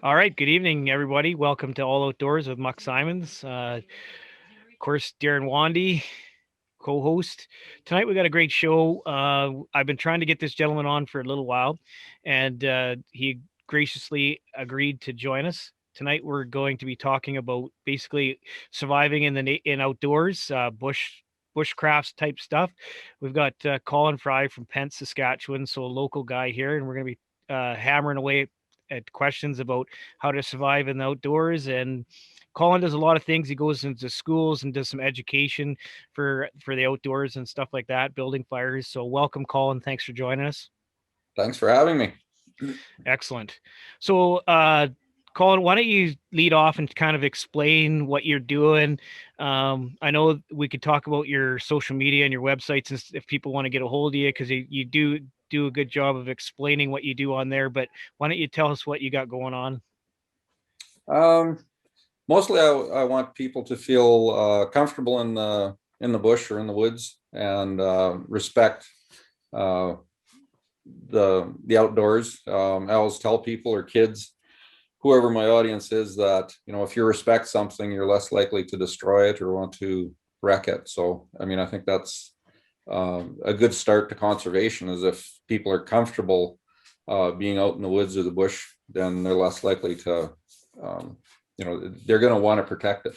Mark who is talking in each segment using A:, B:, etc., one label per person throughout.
A: All right. Good evening, everybody. Welcome to All Outdoors with Muck Simons. Of course, Darren Wandy, co-host. Tonight we got a great show. I've been trying to get this gentleman on for a little while, and he graciously agreed to join us. Tonight we're going to be talking about basically surviving in in outdoors, bushcrafts type stuff. We've got Colin Frey from Pence, Saskatchewan, so a local guy here, and we're going to be hammering away at questions about how to survive in the outdoors. And Colin does a lot of things. He goes into schools and does some education for the outdoors and stuff like that, building fires. So welcome, Colin. Thanks for joining us.
B: Thanks for having me.
A: Excellent. So Colin, why don't you lead off and kind of explain what you're doing? I know we could talk about your social media and your websites and if people want to get a hold of you, because you do a good job of explaining what you do on there. But why don't you tell us what you got going on?
B: Um, Mostly, I want people to feel comfortable in the bush or in the woods and respect uh, the outdoors. I always tell people or kids, whoever my audience is, that if you respect something, you're less likely to destroy it or want to wreck it. So, I mean, I think that's a good start to conservation. Is if people are comfortable being out in the woods or the bush, then they're less likely to, they're going to want to protect it.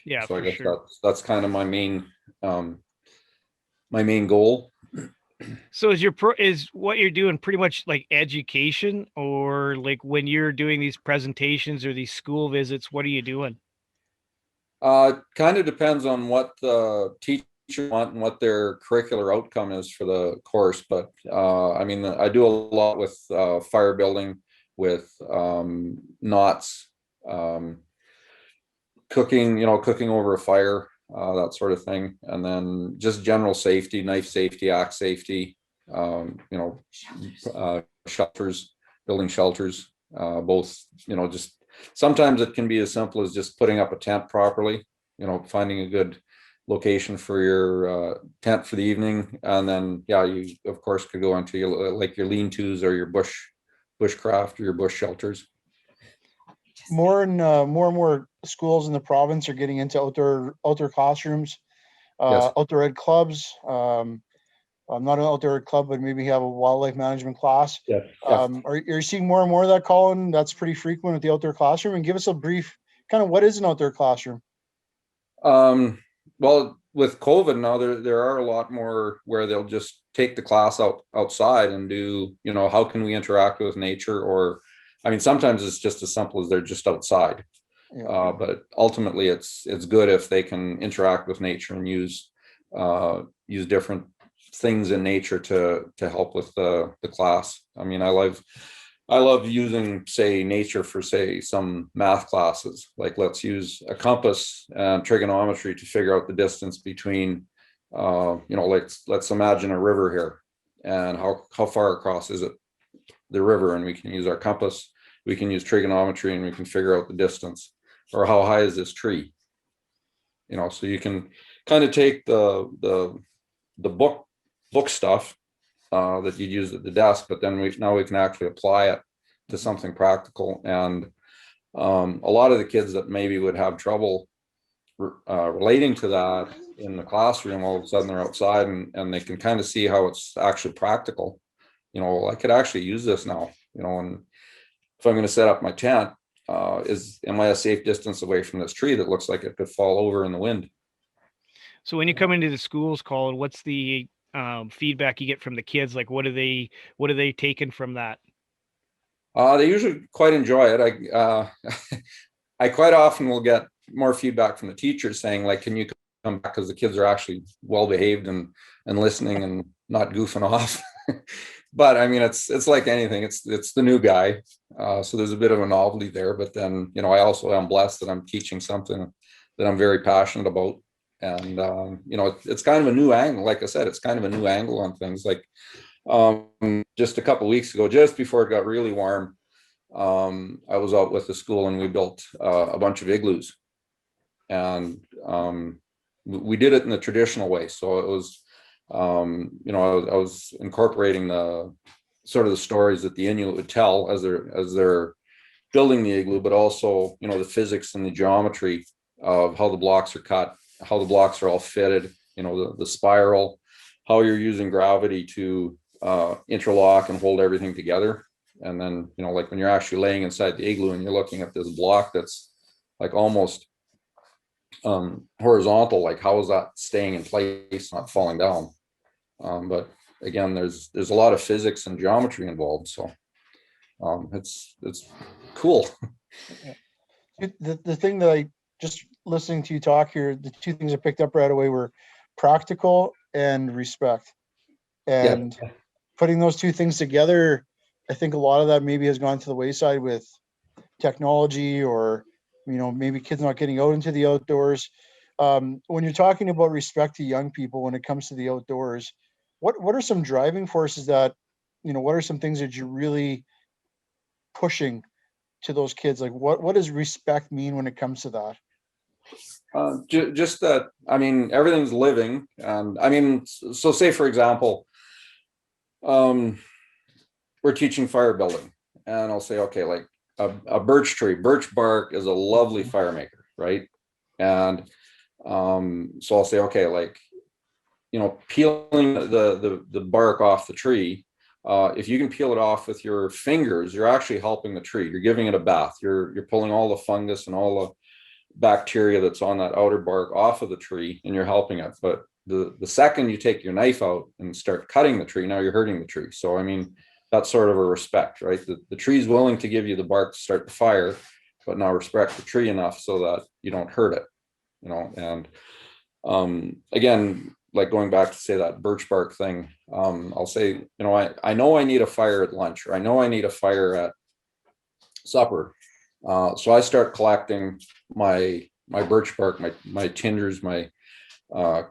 A: Yeah,
B: So I
A: for
B: guess
A: sure.
B: that's kind of my main goal.
A: So is what you're doing pretty much like education, or like when you're doing these presentations or these school visits, what are you doing?
B: Kind of depends on what the teacher want and what their curricular outcome is for the course. But I mean, I do a lot with fire building, with knots, um, cooking, cooking over a fire, that sort of thing. And then just general safety, knife safety, axe safety, um, you know, shelters, building shelters, both, just sometimes it can be as simple as just putting up a tent properly, finding a good location for your tent for the evening. And then, yeah, you of course could go into like your lean-tos or your bushcraft or your bush shelters.
C: More and more schools in the province are getting into outdoor classrooms,
B: Yes.
C: outdoor ed clubs. Not an outdoor ed club, but maybe have a wildlife management class.
B: Yeah. Yeah.
C: Are you seeing more and more of that, Colin? That's pretty frequent with the outdoor classroom. And give us a brief kind of what is an outdoor classroom?
B: Um, well, with COVID now, there are a lot more where they'll just take the class outside and do, how can we interact with nature? Or, I mean, sometimes it's just as simple as they're just outside.
C: Yeah.
B: But ultimately, it's good if they can interact with nature and use different things in nature to help with the class. I mean, I love using, say, nature for, say, some math classes. Like, let's use a compass and trigonometry to figure out the distance between, let's imagine a river here, and how far across is it, the river, and we can use our compass, we can use trigonometry, and we can figure out the distance, or how high is this tree. So you can kind of take the book stuff that you use at the desk, but then now we can actually apply it to something practical. And a lot of the kids that maybe would have trouble relating to that in the classroom, all of a sudden they're outside and they can kind of see how it's actually practical. I could actually use this now, and if I'm going to set up my tent, am I a safe distance away from this tree that looks like it could fall over in the wind?
A: So when you come into the schools, Colin, what's the feedback you get from the kids? Like, what are they taking from that?
B: They usually quite enjoy it. I quite often will get more feedback from the teachers saying, like, can you come back, because the kids are actually well behaved and listening and not goofing off. But I mean, it's like anything. It's the new guy, so there's a bit of a novelty there. But then, I also am blessed that I'm teaching something that I'm very passionate about. And it's kind of a new angle. Like I said, it's kind of a new angle on things. Like, just a couple of weeks ago, just before it got really warm, I was out with the school and we built a bunch of igloos. And we did it in the traditional way. So it was, I was incorporating the sort of the stories that the Inuit would tell as they're building the igloo, but also, the physics and the geometry of how the blocks are cut, how the blocks are all fitted, the spiral, how you're using gravity to interlock and hold everything together. And then, like when you're actually laying inside the igloo and you're looking at this block that's like almost horizontal, like how is that staying in place, not falling down? But again, there's a lot of physics and geometry involved, so it's cool.
C: The thing that I just listening to you talk here, the two things I picked up right away were practical and respect. And putting those two things together, I think a lot of that maybe has gone to the wayside with technology, or maybe kids not getting out into the outdoors. When you're talking about respect to young people when it comes to the outdoors, what are some driving forces that, what are some things that you're really pushing to those kids? Like what does respect mean when it comes to that?
B: Just that, everything's living. And so say, for example, we're teaching fire building, and I'll say, okay, like a birch bark is a lovely fire maker, right? And so I'll say, okay, like, peeling the bark off the tree, if you can peel it off with your fingers, you're actually helping the tree. You're giving it a bath. You're pulling all the fungus and all the bacteria that's on that outer bark off of the tree, and you're helping it. But the second you take your knife out and start cutting the tree, now you're hurting the tree. So that's sort of a respect, right? The tree's willing to give you the bark to start the fire, but now respect the tree enough so that you don't hurt it, and again, like going back to say that birch bark thing, I'll say, I know I need a fire at lunch, or I know I need a fire at supper. So I start collecting my birch bark, my tinders, my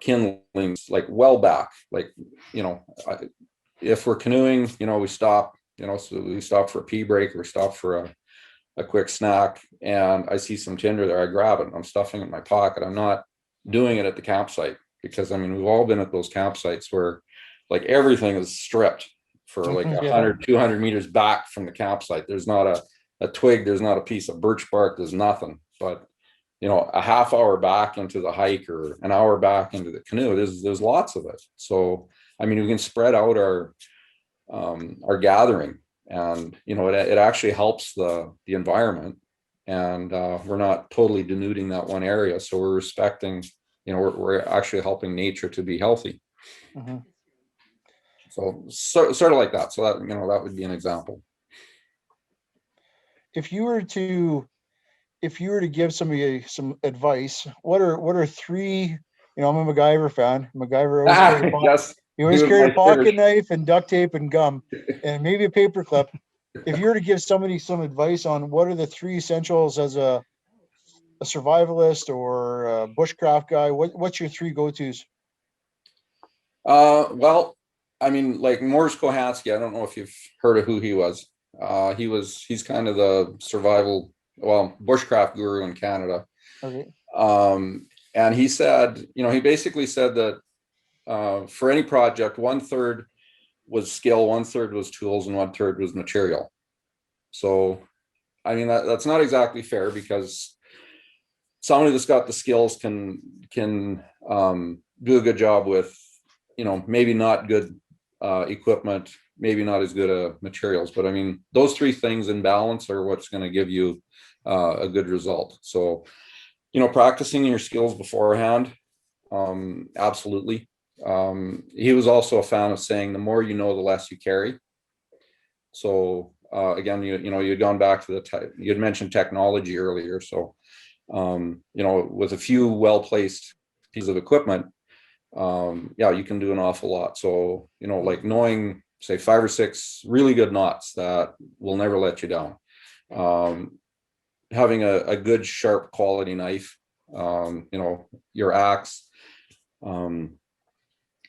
B: kindlings, like well back, like, if we're canoeing, we stop, so we stop for a pee break or stop for a quick snack, and I see some tinder there, I grab it, I'm stuffing it in my pocket. I'm not doing it at the campsite, because we've all been at those campsites where like everything is stripped for like 100, 200 meters back from the campsite. There's not a twig, there's not a piece of birch bark, there's nothing. But a half hour back into the hike or an hour back into the canoe, there's lots of it. So we can spread out our gathering, and it actually helps the environment, and we're not totally denuding that one area. So we're respecting, we're actually helping nature to be healthy.
C: Mm-hmm.
B: So sort of like that. So that, that would be an example.
C: If you were to give somebody some advice, what are three? I'm a MacGyver fan. MacGyver always carried a pocket knife and duct tape and gum and maybe a paper clip. If you were to give somebody some advice on what are the three essentials as a survivalist or a bushcraft guy, what's your three go-tos?
B: Well, like Morris Kohansky, I don't know if you've heard of who he was. He's kind of the survival, bushcraft guru in Canada.
C: Okay.
B: And he said, he basically said that for any project, 1/3 was skill, 1/3 was tools, and 1/3 was material. So, that's not exactly fair, because somebody that's got the skills can do a good job with, maybe not good equipment, maybe not as good materials, but those three things in balance are what's going to give you a good result. So, practicing your skills beforehand, absolutely. He was also a fan of saying, the more you know, the less you carry. So again, you'd gone back to you'd mentioned technology earlier. So, with a few well-placed pieces of equipment, you can do an awful lot. So, like knowing, say, 5 or 6 really good knots that will never let you down. Having a good, sharp quality knife, your axe,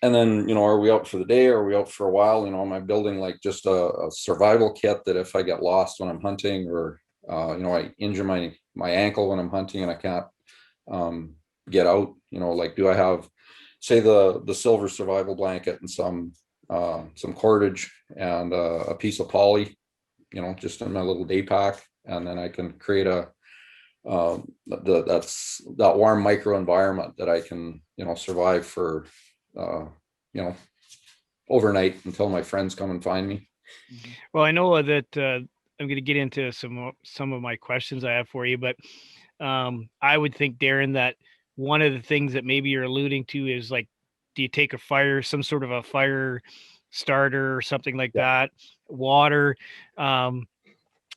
B: and then, are we out for the day, or are we out for a while? Am I building like just a survival kit that if I get lost when I'm hunting, or I injure my ankle when I'm hunting and I can't get out, like, do I have, say, the silver survival blanket and some cordage and a piece of poly, just in my little day pack, and then I can create that warm microenvironment that I can, survive for, overnight until my friends come and find me.
A: Well, I know that I'm going to get into some of my questions I have for you, but I would think, Darren, that one of the things that maybe you're alluding to is like, do you take some sort of a fire starter or something like that, water? And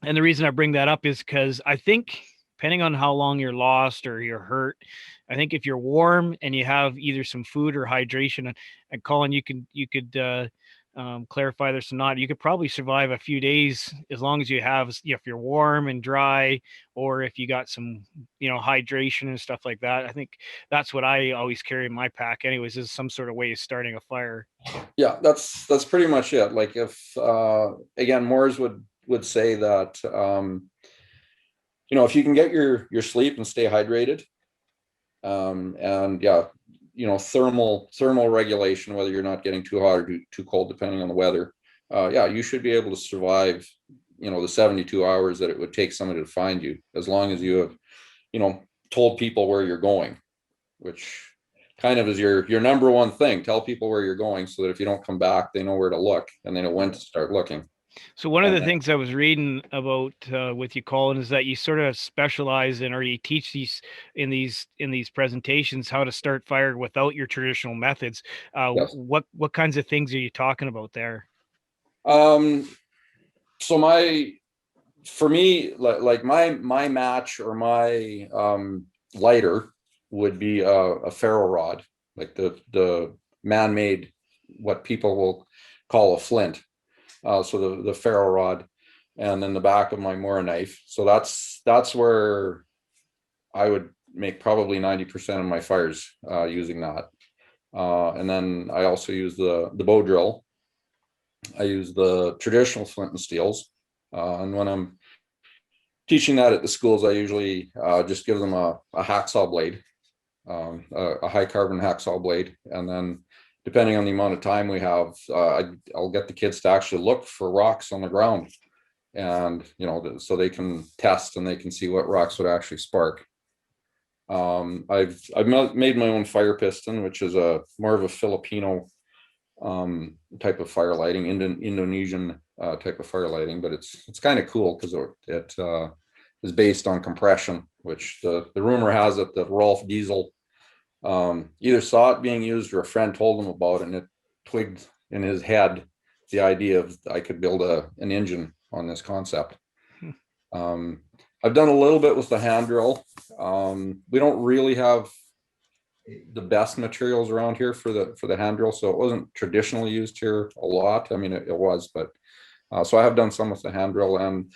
A: the reason I bring that up is because I think, depending on how long you're lost or you're hurt, I think if you're warm and you have either some food or hydration, and Colin, you could clarify this or not, you could probably survive a few days as long as if you're warm and dry, or if you got some, hydration and stuff like that. I think that's what I always carry in my pack anyways, is some sort of way of starting a fire.
B: Yeah, that's pretty much it. Like, if again, Moores would say that, if you can get your sleep and stay hydrated, and yeah, thermal regulation, whether you're not getting too hot or too cold, depending on the weather, yeah, you should be able to survive, the 72 hours that it would take somebody to find you, as long as you have, told people where you're going, which kind of is your number one thing. Tell people where you're going, so that if you don't come back, they know where to look and they know when to start looking.
A: So one of the things I was reading about with you, Colin, is that you sort of specialize in, or you teach in these presentations, how to start fire without your traditional methods.
B: Yes.
A: What kinds of things are you talking about there?
B: So for me, like my match, or my lighter, would be a ferro rod, like the man-made, what people will call a flint. So the ferro rod, and then the back of my Mora knife. So that's where I would make probably 90% of my fires using that. And then I also use the bow drill. I use the traditional flint and steels. And when I'm teaching that at the schools, I usually just give them a hacksaw blade, a high carbon hacksaw blade. And then, depending on the amount of time we have, I'll get the kids to actually look for rocks on the ground, and so they can test and they can see what rocks would actually spark. I've made my own fire piston, which is more of a Filipino type of fire lighting, Indonesian type of fire lighting, but it's kind of cool because it is based on compression, which the rumor has it that Rolf Diesel either saw it being used, or a friend told him about it, and it twigged in his head the idea of I could build an engine on this concept. I've done a little bit with the hand drill. We don't really have the best materials around here for the hand drill, so it wasn't traditionally used here a lot. I mean, it was, but so I have done some with the hand drill, and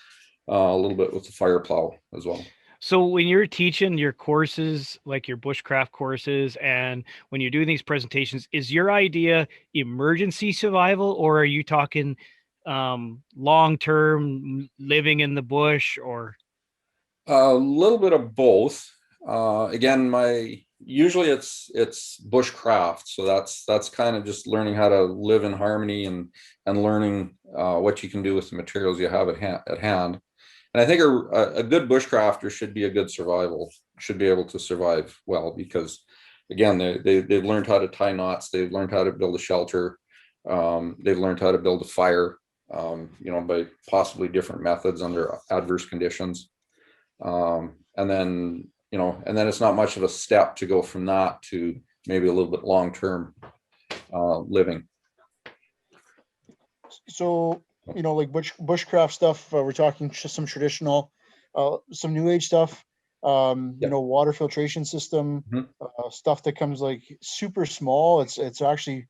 B: a little bit with the fire plow as well.
A: So when you're teaching your courses, like your bushcraft courses, and when you're doing these presentations, is your idea emergency survival, or are you talking long-term living in the bush, or?
B: A little bit of both. Again, usually it's bushcraft, so that's kind of just learning how to live in harmony, and learning what you can do with the materials you have at hand. And I think a good bushcrafter should be should be able to survive well, because again, they've learned how to tie knots, they've learned how to build a shelter, they've learned how to build a fire, by possibly different methods under adverse conditions. And then it's not much of a step to go from that to maybe a little bit long-term living.
C: So, like bushcraft stuff, we're talking just some traditional, some new age stuff, water filtration system, stuff that comes like super small. It's actually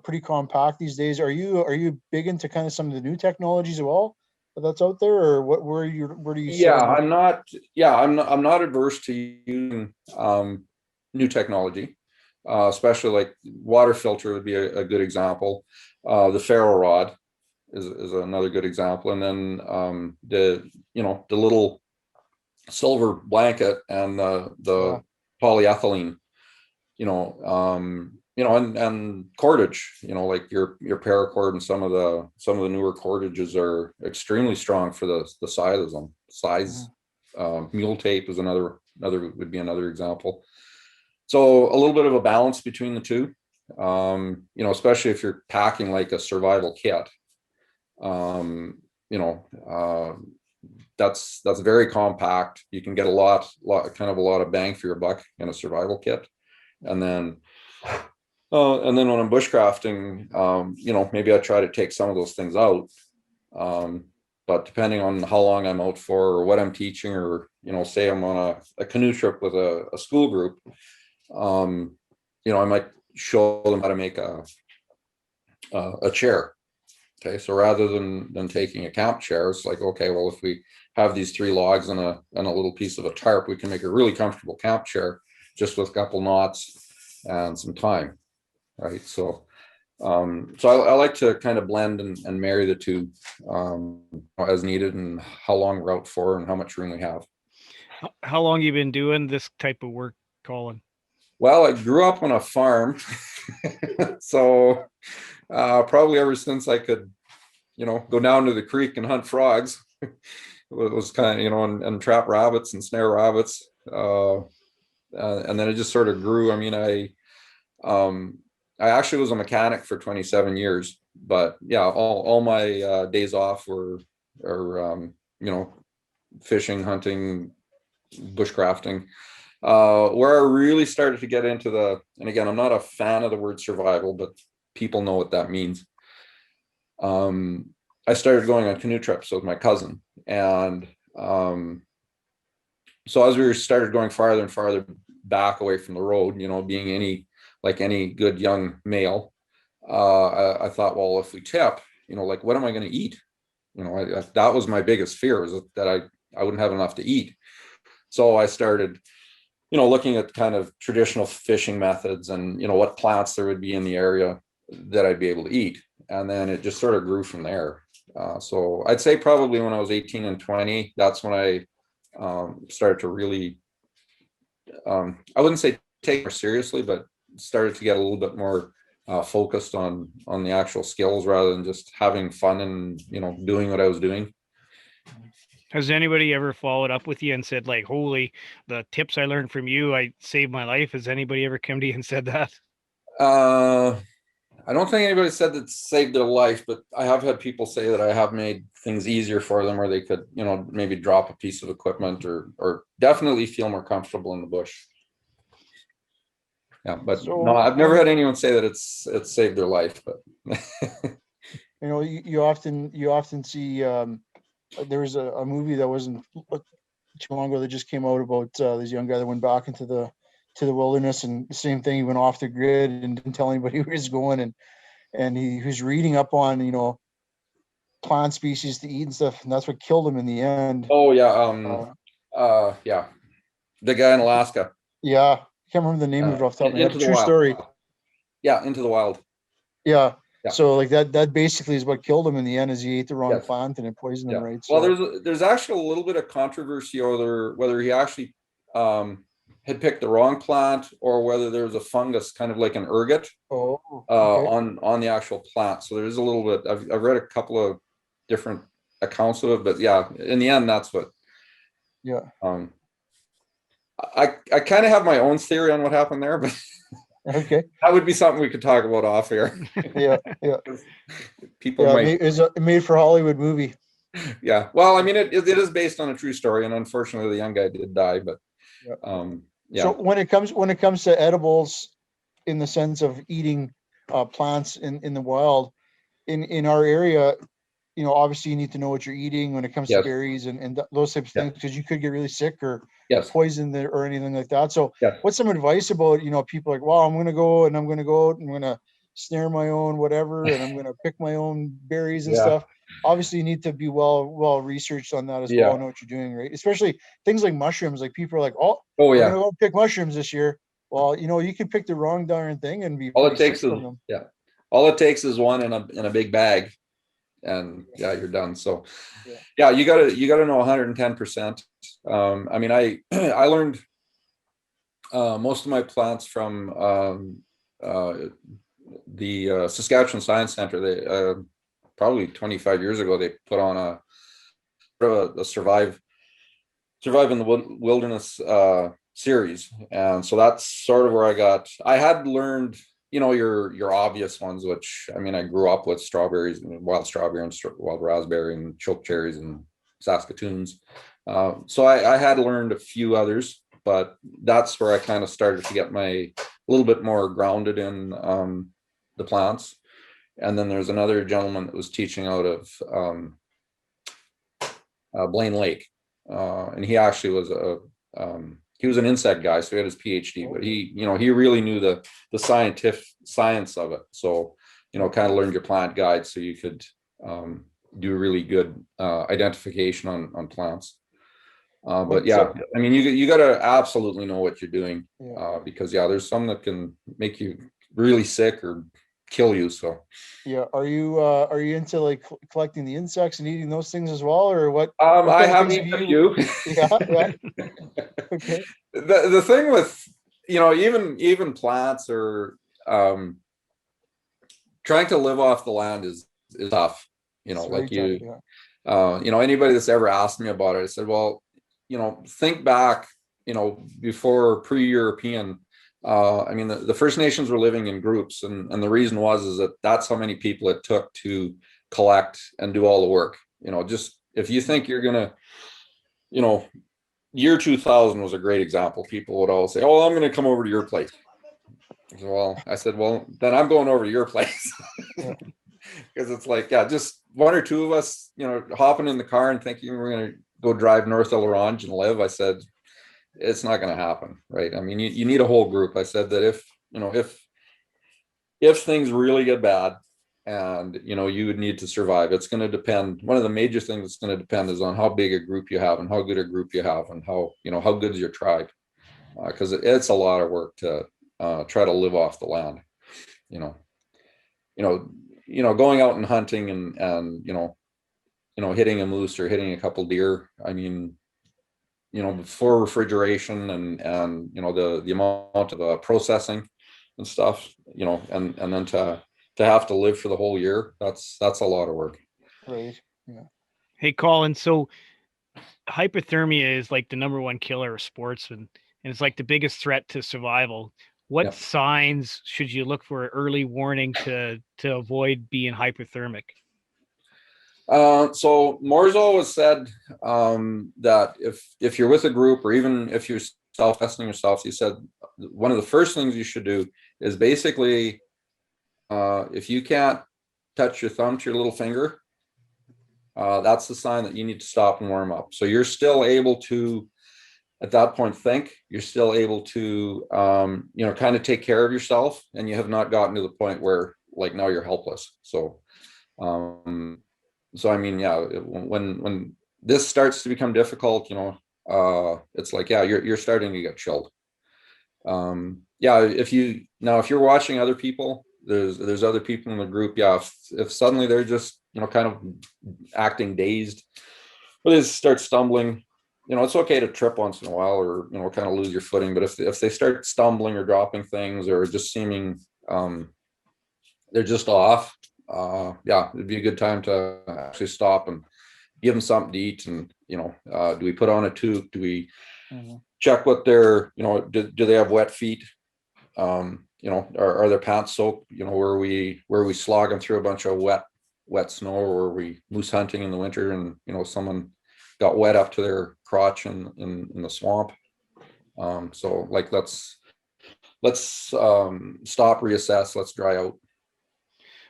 C: pretty compact these days. Are you big into kind of some of the new technologies as well that's out there, or where do you
B: Yeah, I'm not adverse to using new technology, especially like water filter would be a good example. The ferro rod is another good example, and then the little silver blanket and the polyethylene, and cordage, like your paracord and some of the newer cordages are extremely strong for the size. Mule tape is another would be another example. So a little bit of a balance between the two, especially if you're packing like a survival kit. That's very compact. You can get a lot of bang for your buck in a survival kit. And then when I'm bushcrafting, maybe I try to take some of those things out. But depending on how long I'm out for or what I'm teaching, or, say I'm on a canoe trip with a school group, I might show them how to make a chair. Okay, so rather than taking a camp chair, it's like, okay, well, if we have these 3 logs and a little piece of a tarp, we can make a really comfortable camp chair just with a couple knots and some time, right? So I like to kind of blend and marry the two as needed, and how long we're out for and how much room we have.
A: How long you been doing this type of work, Colin?
B: Well, I grew up on a farm, so probably ever since I could, go down to the creek and hunt frogs. It was kind of, and trap rabbits and snare rabbits. And then it just sort of grew. I mean, I actually was a mechanic for 27 years, but yeah, all my days off were fishing, hunting, bushcrafting. Where I really started to get into and again, I'm not a fan of the word survival, but people know what that means. I started going on canoe trips with my cousin, and so as we started going farther and farther back away from the road, being any good young male, I thought, well, if we tip, like, what am I going to eat? That was my biggest fear, was that I wouldn't have enough to eat. So I started, looking at kind of traditional fishing methods and, what plants there would be in the area that I'd be able to eat. And then it just sort of grew from there. So I'd say probably when I was 18 and 20, that's when I started to really, I wouldn't say take it more seriously, but started to get a little bit more focused on the actual skills rather than just having fun and, doing what I was doing.
A: Has anybody ever followed up with you and said, like, holy, the tips I learned from you, I saved my life? Has anybody ever come to you and said that?
B: I don't think anybody said that saved their life, but I have had people say that I have made things easier for them, where they could, maybe drop a piece of equipment or definitely feel more comfortable in the bush. Yeah, but no, I've never had anyone say that it's saved their life. But
C: you often see. There was a movie that wasn't too long ago that just came out about this young guy that went back into the wilderness, and the same thing, he went off the grid and didn't tell anybody where he was going, and he was reading up on plant species to eat and stuff, and that's what killed him in the end.
B: Oh yeah, yeah, the guy in Alaska.
C: Yeah, I can't remember the name of it off the top of my head. True story.
B: Yeah, Into the Wild.
C: Yeah. Yeah. So like that basically is what killed him in the end, is he ate the wrong plant and it poisoned him, right?
B: So, well, there's actually a little bit of controversy over whether he actually had picked the wrong plant, or whether there was a fungus, kind of like an ergot, on the actual plant. So there's a little bit. I've read a couple of different accounts of it, but yeah, in the end, that's what.
C: Yeah.
B: I kind of have my own theory on what happened there, but.
C: Okay.
B: That would be something we could talk about off here.
C: Yeah.
B: People might.
C: It's a made for Hollywood movie.
B: Yeah. Well, I mean, it is based on a true story, and unfortunately, the young guy did die. But yeah.
C: So when it comes to edibles, in the sense of eating plants in the wild, in our area, obviously you need to know what you're eating when it comes to berries and those types of things, because you could get really sick or poisoned or anything like that. So what's some advice about, people like, well, I'm going to go out and I'm going to snare my own whatever, and I'm going to pick my own berries and stuff. Obviously you need to be well researched on that as well, know what you're doing, right? Especially things like mushrooms. Like, people are like, I'm going to go pick mushrooms this year. Well, you can pick the wrong darn thing and be
B: all it takes is one in a big bag, and you're done. So you gotta know 110%. I mean, I learned most of my plants from the Saskatchewan Science Center, they probably 25 years ago, they put on a survive in the wilderness series, and so that's sort of where I had learned, your obvious ones, which I mean, I grew up with strawberries and wild strawberry and wild raspberry and choke cherries and Saskatoons. So I had learned a few others, but that's where I kind of started to get a little bit more grounded in the plants. And then there's another gentleman that was teaching out of Blaine Lake, and he actually was he was an insect guy, so he had his PhD, but he really knew the scientific science of it. So, kind of learned your plant guide so you could do really good identification on plants. But yeah, I mean, you got to absolutely know what you're doing, because there's some that can make you really sick or kill you. So
C: are you into like collecting the insects and eating those things as well, or what?
B: I have eaten a few.
C: Yeah. Okay.
B: The thing with even plants or trying to live off the land is tough. Like anybody that's ever asked me about it, I said, well, think back, before pre-European. I mean, the First Nations were living in groups, and the reason is that's how many people it took to collect and do all the work. Just if you think you're gonna, year 2000 was a great example. People would always say, "Oh, I'm gonna come over to your place." Well, I said, well, then I'm going over to your place. Because it's like, just one or two of us, hopping in the car and thinking we're gonna go drive north of L'Orange and live. I said, it's not going to happen, right? I mean, you need a whole group. I said that if things really get bad and you would need to survive, it's going to depend. One of the major things that's going to depend is on how big a group you have and how good a group you have and how good is your tribe, because it's a lot of work to try to live off the land. Going out and hunting and hitting a moose or hitting a couple deer. I mean, before refrigeration and the amount of processing and stuff, and then to have to live for the whole year, that's a lot of work.
C: Right. Yeah.
A: Hey, Colin, so hypothermia is like the number one killer of sportsmen, and it's like the biggest threat to survival. What signs should you look for early warning to avoid being hypothermic?
B: So Morzo has said that if you're with a group, or even if you're self-testing yourself, he said one of the first things you should do is basically, if you can't touch your thumb to your little finger, that's the sign that you need to stop and warm up. So you're still able to, at that point, think. You're still able to, kind of take care of yourself, and you have not gotten to the point where like now you're helpless. So I mean, when this starts to become difficult, it's like, you're starting to get chilled. If you're watching other people, there's other people in the group. If suddenly they're just, kind of acting dazed, or they start stumbling, it's okay to trip once in a while, or, kind of lose your footing. But if they start stumbling or dropping things, or just seeming, they're just off, it'd be a good time to actually stop and give them something to eat. And do we put on a toque? Do we check what their, do they have wet feet? Are their pants soaked? Where we slogging through a bunch of wet snow, or are we moose hunting in the winter and someone got wet up to their crotch in the swamp? So like, let's stop, reassess, let's dry out.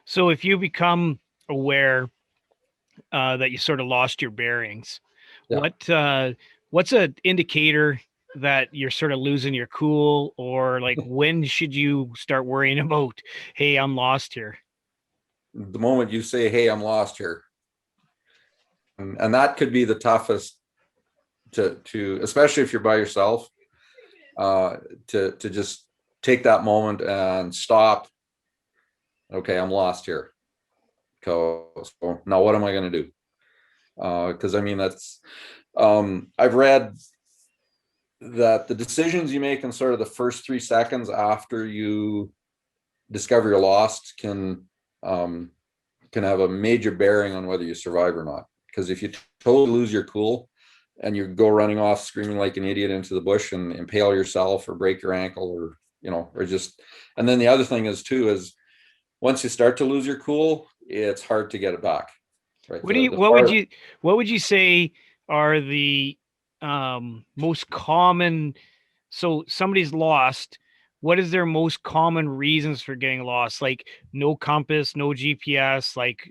A: So if you become aware that you sort of lost your bearings, what's an indicator that you're sort of losing your cool, or like when should you start worrying about, hey, I'm lost here?
B: The moment you say, hey, I'm lost here. And that could be the toughest to especially if you're by yourself, to just take that moment and stop. Okay, I'm lost here. So now what am I going to do? Because I mean, that's I've read that the decisions you make in sort of the first 3 seconds after you discover you're lost can have a major bearing on whether you survive or not. Because if you totally lose your cool and you go running off screaming like an idiot into the bush and impale yourself or break your ankle, or or just, and then the other thing is too is once you start to lose your cool, it's hard to get it back. Right.
A: What would you say are the most common? So somebody's lost. What is their most common reasons for getting lost? Like no compass, no GPS. Like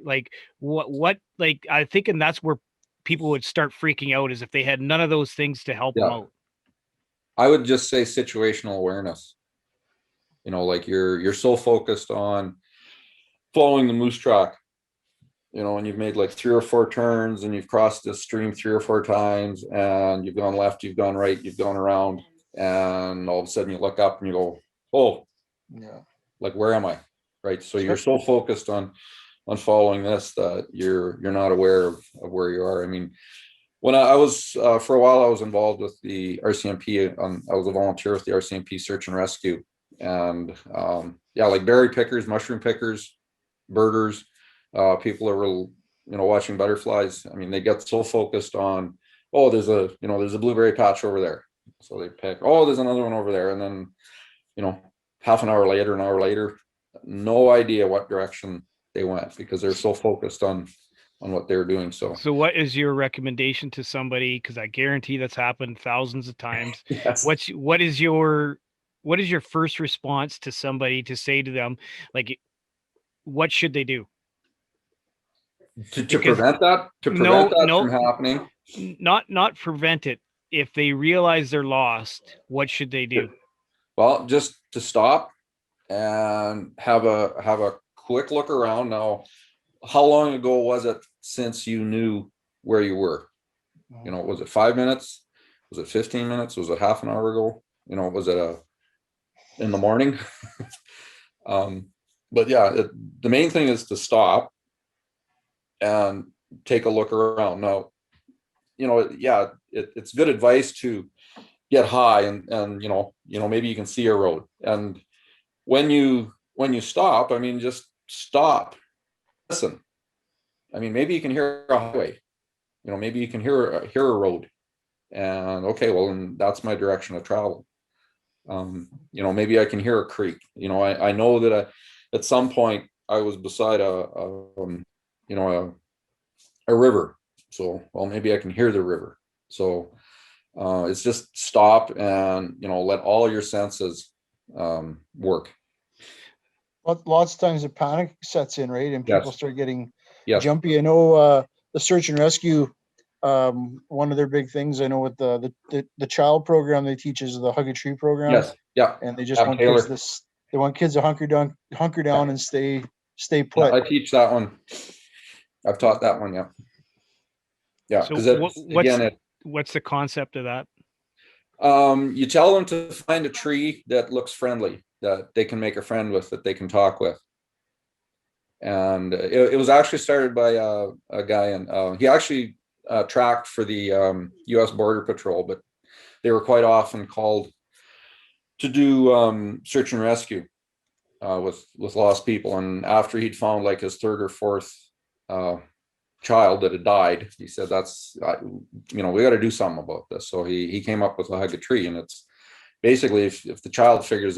A: what? Like I think, and that's where people would start freaking out, is if they had none of those things to help them out.
B: I would just say situational awareness. Like you're so focused on following the moose track, and you've made like 3 or 4 turns and you've crossed this stream 3 or 4 times and you've gone left, you've gone right, you've gone around, and all of a sudden you look up and you go, oh,
C: yeah,
B: like where am I? Right. So you're so focused on following this that you're not aware of where you are. I mean, when I was for a while I was involved with the RCMP. I was a volunteer with the RCMP search and rescue, and like berry pickers, mushroom pickers, birders, people that were watching butterflies. I mean, they get so focused on, oh, there's a blueberry patch over there, so they pick, oh, there's another one over there, and then half an hour later, no idea what direction they went because they're so focused on what they're doing. So
A: what is your recommendation to somebody? Because I guarantee that's happened thousands of times.
B: yes.
A: What is your first response to somebody to say to them, like, what should they do
B: to prevent that from happening?
A: Not prevent it. If they realize they're lost, what should they do?
B: Well, just to stop and have a quick look around. Now, how long ago was it since you knew where you were? Was it 5 minutes? Was it 15 minutes? Was it half an hour ago? Was it in the morning? But yeah, the main thing is to stop and take a look around. Now, it's good advice to get high and maybe you can see a road. And when you stop, I mean, just stop, listen. I mean, maybe you can hear a highway, maybe you can hear a road, and okay, well, and that's my direction of travel. Maybe I can hear a creek. I know that at some point I was beside a river, so well, maybe I can hear the river. So it's just stop and let all your senses work.
C: Lots of times the panic sets in, right, and people start getting jumpy. I know the search and rescue, one of their big things, I know with the child program they teach is the Hug a Tree program.
B: Yes, yeah.
C: And they just want kids they want kids to hunker down and stay put.
B: Yeah, I teach that one. I've taught that one. Yeah. Because
A: so what's the concept of that?
B: You tell them to find a tree that looks friendly, that they can make a friend with, that they can talk with. And it was actually started by a guy, and he actually tracked for the U.S. Border Patrol, but they were quite often called to do search and rescue with lost people. And after he'd found like his 3rd or 4th child that had died, he said, we got to do something about this. So he came up with a Hug a Tree, and it's basically if the child feels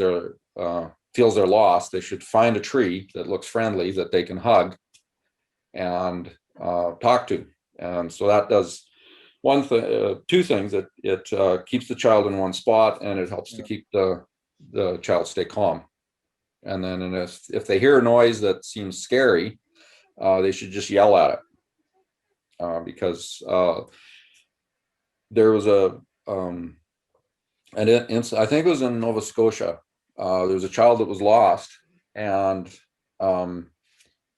B: they're lost, they should find a tree that looks friendly that they can hug and talk to. And so that does two things. It keeps the child in one spot, and it helps to keep the child stay calm. And then if they hear a noise that seems scary, they should just yell at it. Because there was I think it was in Nova Scotia. There was a child that was lost, and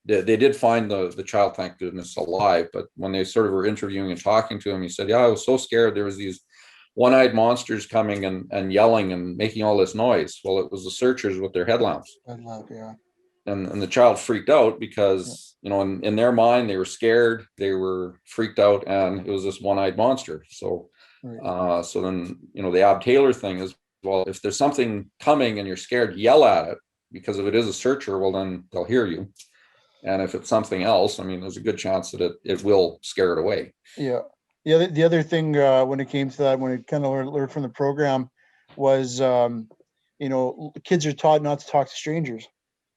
B: they did find the child, thank goodness, alive. But when they sort of were interviewing and talking to him, he said, I was so scared. There was these one-eyed monsters coming and yelling and making all this noise. Well, it was the searchers with their headlamps.
C: Yeah.
B: And the child freaked out because, in their mind, they were scared, they were freaked out, and it was this one-eyed monster. So, right. So then, the Ab Taylor thing is, well, if there's something coming and you're scared, yell at it, because if it is a searcher, well, then they'll hear you. And if it's something else, I mean, there's a good chance that it will scare it away.
C: Yeah. The other thing, when it came to that, when it kind of learned from the program was, kids are taught not to talk to strangers.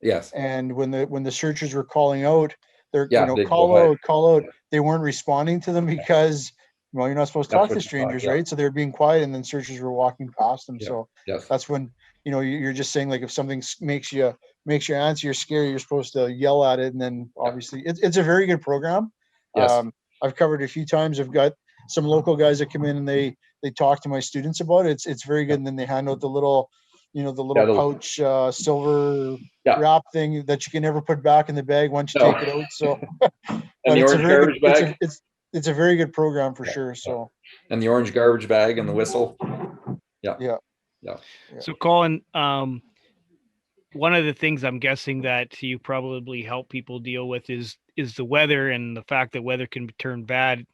B: Yes.
C: And when the searchers were calling out, they're,
B: Yeah, they'd go
C: call
B: ahead.
C: out, they weren't responding to them because, well, you're not supposed to
B: That's
C: talk
B: what
C: to
B: you thought,
C: strangers,
B: yeah.
C: right? So they're being quiet, and then searchers were walking past them.
B: Yeah.
C: So
B: Yes.
C: that's when, you're just saying, like, if something makes you answer, you're scared, you're supposed to yell at it. And then obviously it's a very good program.
B: Yes.
C: I've covered it a few times. I've got some local guys that come in and they talk to my students about it. It's very good. And then they hand out the little, pouch, silver wrap thing that you can never put back in the bag once you take it out. So,
B: and the orange garbage bag.
C: It's a very good program for sure. So,
B: and the orange garbage bag and the whistle.
C: Yeah.
A: So Colin, one of the things I'm guessing that you probably help people deal with is the weather, and the fact that weather can turn bad,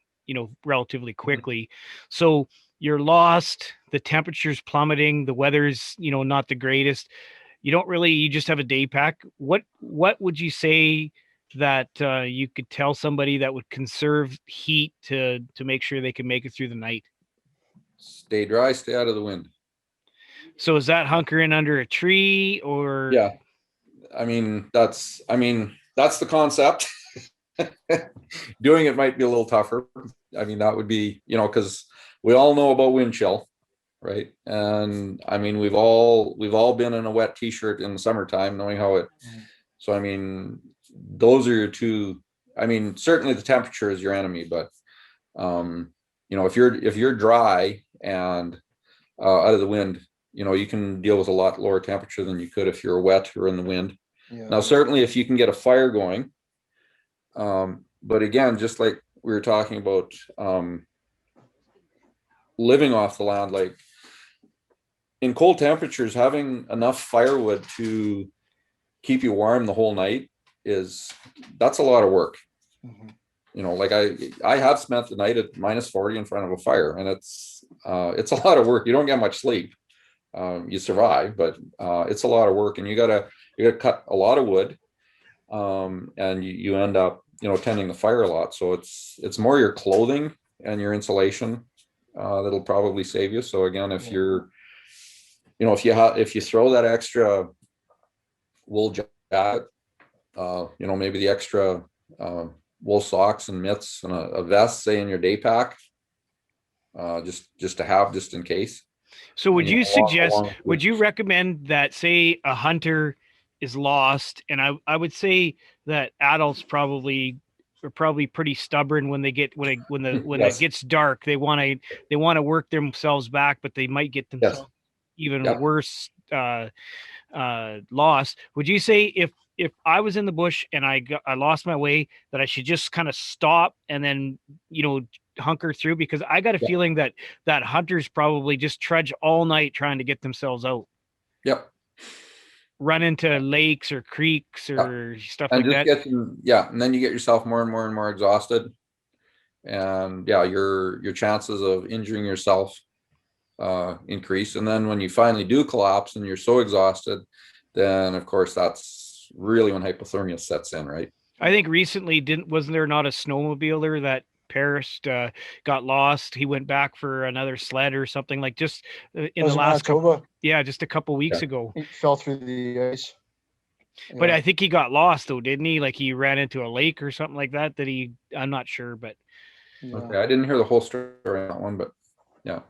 A: relatively quickly. So you're lost, the temperature's plummeting, the weather's, not the greatest. You just have a day pack. What would you say that you could tell somebody that would conserve heat to make sure they can make it through the night?
B: Stay dry, stay out of the wind.
A: So is that hunkering under a tree or?
B: Yeah. I mean, that's the concept. Doing it might be a little tougher. I mean, that would be, because we all know about wind chill, right? And I mean, we've all been in a wet t-shirt in the summertime, knowing how it. So I mean, those are your two. I mean, certainly the temperature is your enemy, but if you're dry and out of the wind, you can deal with a lot lower temperature than you could if you're wet or in the wind.
C: Yeah.
B: Now, certainly if you can get a fire going, but again, just like we were talking about, living off the land, like in cold temperatures, having enough firewood to keep you warm the whole night that's a lot of work. Like I have spent the night at -40 in front of a fire, and it's a lot of work. You don't get much sleep. You survive, but it's a lot of work, and you gotta cut a lot of wood, and you end up tending the fire a lot. So it's more your clothing and your insulation that'll probably save you. So again, if you're if you throw that extra wool jacket, maybe the extra wool socks and mitts and a vest, say, in your day pack, just to have, just in case.
A: So would you recommend that, say, a hunter is lost, and I would say that adults are probably pretty stubborn when they get when
B: Yes.
A: it gets dark, they want to work themselves back, but they might get themselves even worse lost. Would you say if I was in the bush and I lost my way, that I should just kind of stop and then hunker through? Because I got a feeling that hunters probably just trudge all night trying to get themselves out.
B: Yep.
A: Run into lakes or creeks or stuff
B: And
A: like
B: just
A: that.
B: and then you get yourself more and more and more exhausted, and your chances of injuring yourself increase. And then when you finally do collapse and you're so exhausted, then of course that's really when hypothermia sets in, right?
A: I think recently wasn't there not a snowmobiler that perished, got lost? He went back for another sled or something, like just in the last just a couple weeks ago.
C: He fell through the ice.
A: But I think he got lost though, didn't he? Like he ran into a lake or something like that. I'm not sure, but
B: okay, I didn't hear the whole story on that one, but yeah.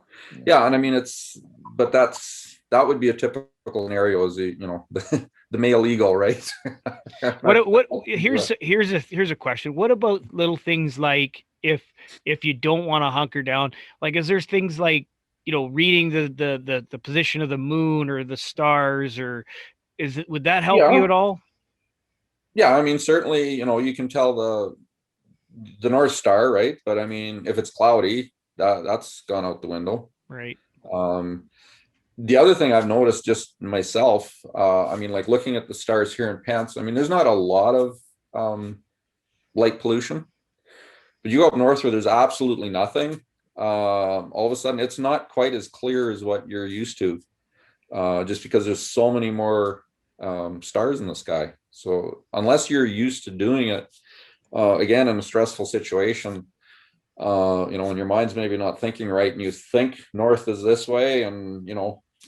B: And I mean, that would be a typical scenario, is the male eagle, right?
A: Here's a question. What about little things like if you don't want to hunker down, like is there things like reading the position of the moon or the stars, or would that help you at all?
B: Yeah, I mean, certainly, you can tell the North Star, right? But I mean, if it's cloudy, that's gone out the window.
A: Right.
B: The other thing I've noticed just myself, I mean, like looking at the stars here in Pence, I mean, there's not a lot of light pollution, but you go up north where there's absolutely nothing. All of a sudden, it's not quite as clear as what you're used to, just because there's so many more stars in the sky. So unless you're used to doing it, again, in a stressful situation, when your mind's maybe not thinking right and you think north is this way, and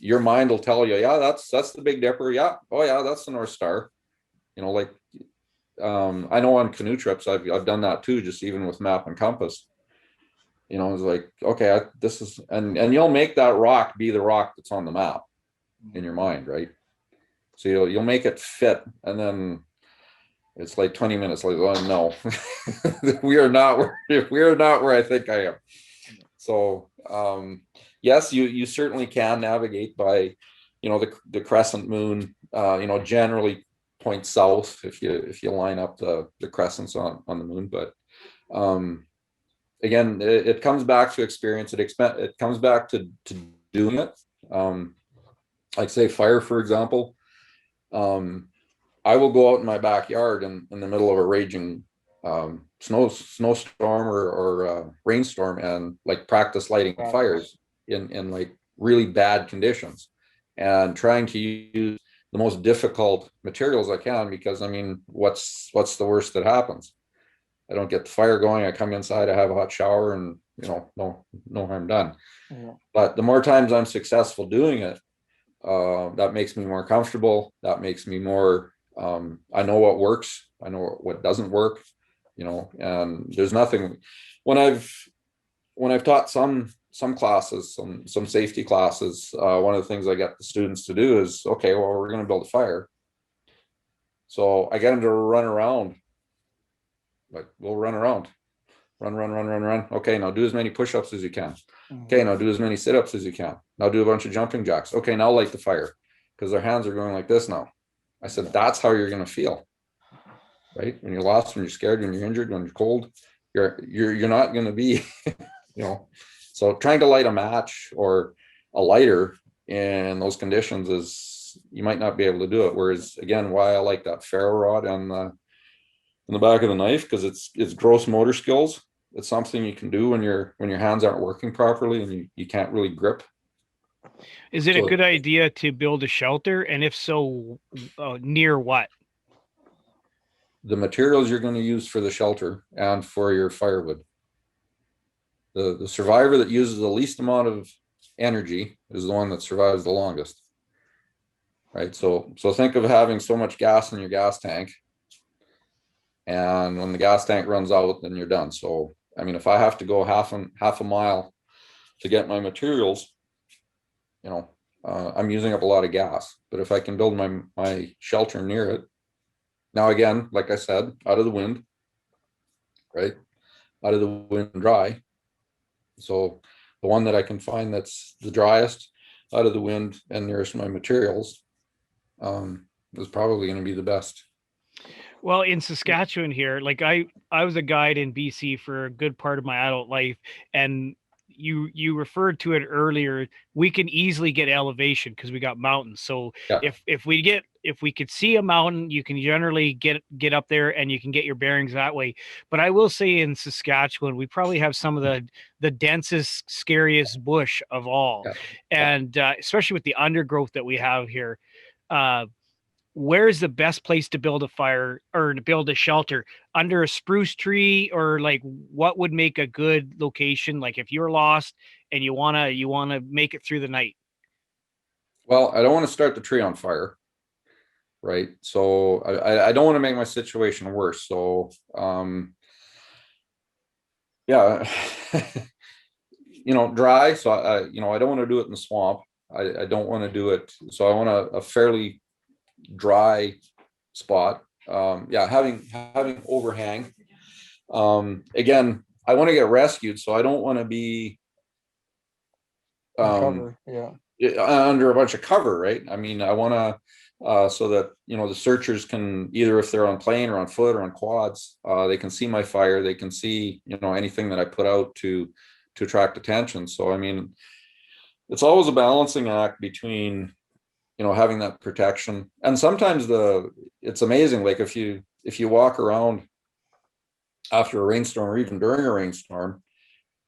B: your mind will tell you, yeah, that's the Big Dipper. Yeah. Oh yeah, that's the North Star. Like I know on canoe trips, I've done that too, just even with map and compass. It's like, okay, this is, and you'll make that rock be the rock that's on the map in your mind, right? So you'll make it fit, and then it's like 20 minutes later, oh, no, we are not where I think I am. So yes, you certainly can navigate by, the crescent moon, generally point south if you line up the crescents on the moon. But again, it comes back to experience. It comes back to doing it. Like say fire, for example. I will go out in my backyard in the middle of a raging snowstorm or rainstorm and like practice lighting fires in like really bad conditions, and trying to use the most difficult materials I can, because I mean, what's the worst that happens? I don't get the fire going. I come inside, I have a hot shower, and no harm done. Yeah. But the more times I'm successful doing it, that makes me more comfortable. That makes me more, I know what works. I know what doesn't work, and there's nothing, when I've taught some classes, some safety classes, one of the things I get the students to do is, okay, well, we're going to build a fire. So I get them to run around. Like, we'll run around, run. Okay, now do as many push-ups as you can. Okay, now do as many sit-ups as you can. Now do a bunch of jumping jacks. Okay, now light the fire, because their hands are going like this now. I said, that's how you're going to feel, right? When you're lost, when you're scared, when you're injured, when you're cold, you're not going to be, So trying to light a match or a lighter in those conditions is, you might not be able to do it. Whereas again, why I like that ferro rod and in the back of the knife, because it's gross motor skills. It's something you can do when your hands aren't working properly and you can't really grip.
A: Is it a good idea to build a shelter? And if so, near what?
B: The materials you're going to use for the shelter and for your firewood. The survivor that uses the least amount of energy is the one that survives the longest. Right? So think of having so much gas in your gas tank, and when the gas tank runs out, then you're done. So I mean, if I have to go half a mile to get my materials, I'm using up a lot of gas. But if I can build my shelter near it, now again, like I said, out of the wind, right? Out of the wind, dry. So the one that I can find that's the driest, out of the wind, and nearest my materials, is probably going to be the best.
A: Well, in Saskatchewan here, like I was a guide in BC for a good part of my adult life, and you referred to it earlier. We can easily get elevation because we got mountains. So yeah. if we could see a mountain, you can generally get up there and you can get your bearings that way. But I will say in Saskatchewan, we probably have some of the densest, scariest bush of all, yeah. And especially with the undergrowth that we have here. Where's the best place to build a fire or to build a shelter? Under a spruce tree, or like what would make a good location? Like if you're lost and you wanna make it through the night.
B: Well, I don't want to start the tree on fire, right? So I don't want to make my situation worse. So yeah, dry. So I don't want to do it in the swamp. I don't want to do it. So I want a fairly dry spot. Having overhang. Again, I want to get rescued, so I don't want to be
C: cover, yeah,
B: under a bunch of cover, right? I mean, I want to so that the searchers can, either if they're on plane or on foot or on quads, they can see my fire, they can see anything that I put out to attract attention. So I mean, it's always a balancing act between having that protection. And sometimes it's amazing, like if you walk around after a rainstorm or even during a rainstorm,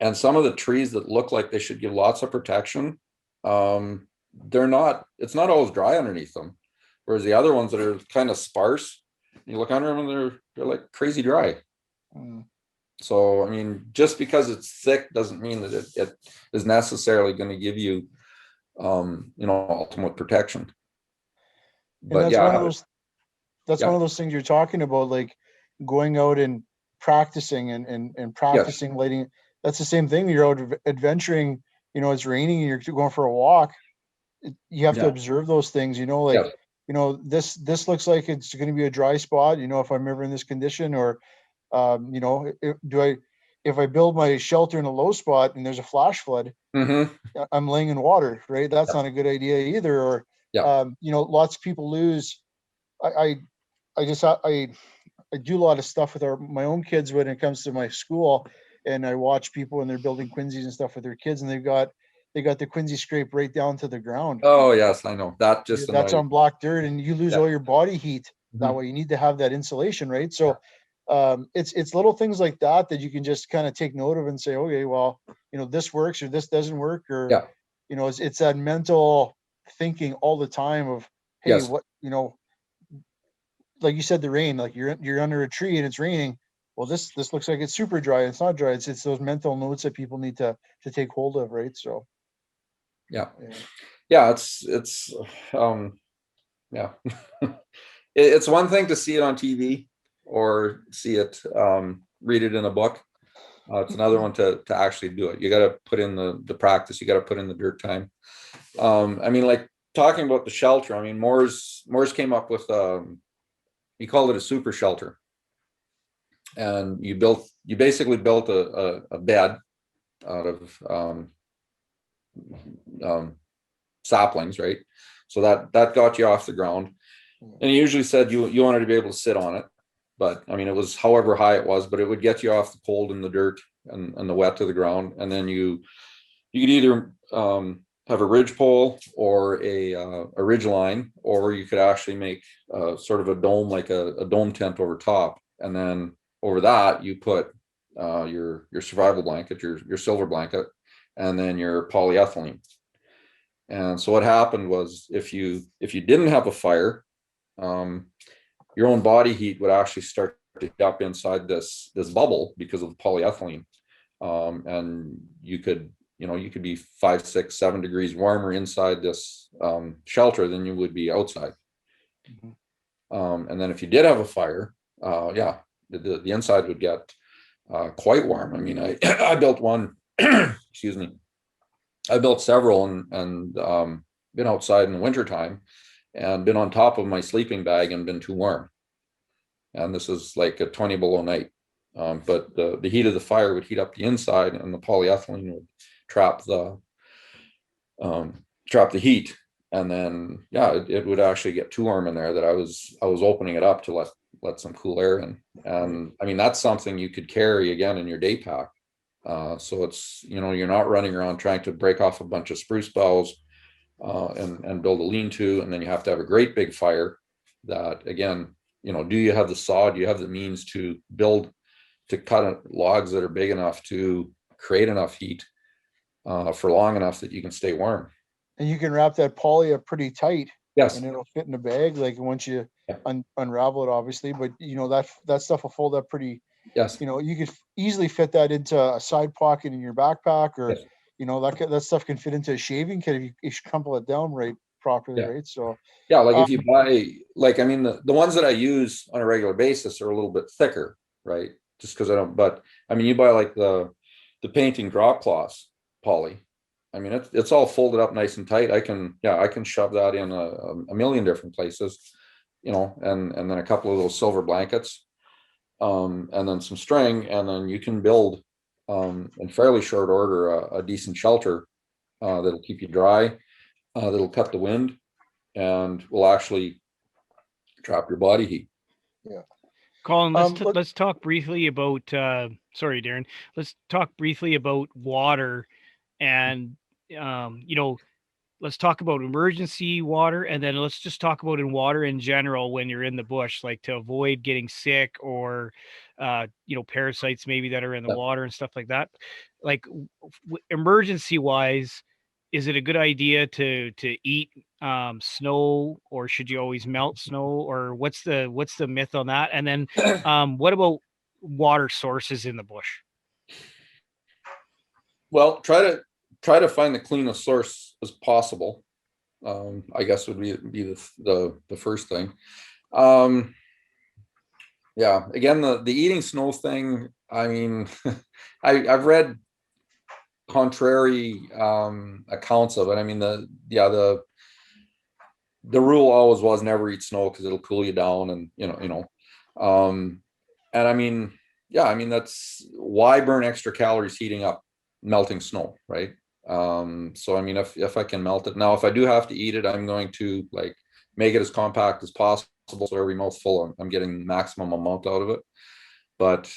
B: and some of the trees that look like they should give lots of protection, it's not always dry underneath them. Whereas the other ones that are kind of sparse, you look under them and they're like crazy dry. So I mean, just because it's thick doesn't mean that it is necessarily going to give you ultimate protection.
C: And
B: But yeah,
C: that's one of those things you're talking about, like going out and practicing and practicing lighting. That's the same thing. You're out adventuring, it's raining and you're going for a walk. You have to observe those things, like, this looks like it's going to be a dry spot, if I'm ever in this condition, or, if I build my shelter in a low spot and there's a flash flood, I'm laying in water, right? That's not a good idea either. Or, lots of people lose. I do a lot of stuff with my own kids when it comes to my school, and I watch people when they're building quinzies and stuff with their kids, and they got the quinzee scrape right down to the ground.
B: Oh yes, I know that.
C: That's on black dirt, and you lose all your body heat that way. You need to have that insulation, right? So it's little things like that you can just kind of take note of and say, okay, well, this works or this doesn't work, or it's that mental thinking all the time of, hey, what, like you said, the rain, like you're under a tree and it's raining. Well, this looks like it's super dry. It's not dry. It's those mental notes that people need to take hold of, right? So
B: it's it's one thing to see it on TV or see it, read it in a book. It's another one to actually do it. You got to put in the practice. You got to put in the dirt time. I mean, like talking about the shelter, I mean, Moore's came up with, he called it a super shelter. And you basically built a bed out of saplings, right? So that got you off the ground. And he usually said you wanted to be able to sit on it, but I mean, it was however high it was, but it would get you off the cold and the dirt and the wet to the ground. And then you could either have a ridge pole or a ridge line, or you could actually make sort of a dome, like a dome tent over top, and then over that you put your survival blanket, your silver blanket, and then your polyethylene. And so what happened was, if you didn't have a fire, your own body heat would actually start to heat up inside this bubble because of the polyethylene, and you could be 5, 6, 7 degrees warmer inside this shelter than you would be outside. And then if you did have a fire, the inside would get quite warm. I mean, I built one. Excuse me. I built several and been outside in the wintertime and been on top of my sleeping bag and been too warm. And this is like a 20 below night. But the heat of the fire would heat up the inside, and the polyethylene would trap the heat. And then it would actually get too warm in there that I was opening it up to let some cool air in. And I mean, that's something you could carry again in your day pack. So it's, you're not running around trying to break off a bunch of spruce boughs and build a lean-to, and then you have to have a great big fire. That again, do you have the saw? Do you have the means to cut logs that are big enough to create enough heat for long enough that you can stay warm?
C: And you can wrap that poly up pretty tight.
B: Yes.
C: And it'll fit in a bag, like once you unravel it, obviously. But that stuff will fold up pretty.
B: Yes.
C: You could easily fit that into a side pocket in your backpack, or that stuff can fit into a shaving kit if you crumple it down right properly, right? So
B: like if you buy, like, I mean, the ones that I use on a regular basis are a little bit thicker, right? Just because I don't. But I mean, you buy like the painting drop cloths poly. I mean, it's all folded up nice and tight. I can shove that in a million different places, and then a couple of those silver blankets, and then some string, and then you can build in fairly short order a decent shelter that'll keep you dry, that'll cut the wind, and will actually trap your body heat.
C: Yeah.
A: Colin, let's talk briefly about sorry, Darren. Let's talk briefly about water, and let's talk about emergency water, and then let's just talk about in water in general when you're in the bush, like to avoid getting sick or parasites maybe that are in the water and stuff like that. Like emergency wise, is it a good idea to eat snow, or should you always melt snow, or what's the myth on that? And then what about water sources in the bush?
B: Well, try to find the cleanest source as possible. I guess would be the first thing. Yeah, again, the eating snow thing, I mean, I've read contrary accounts of it. I mean, the rule always was never eat snow because it'll cool you down, and and I mean, yeah, I mean, that's why burn extra calories heating up melting snow, right? So I mean, if I can melt it now, if I do have to eat it, I'm going to like make it as compact as possible, so every mouthful I'm getting maximum amount out of it. But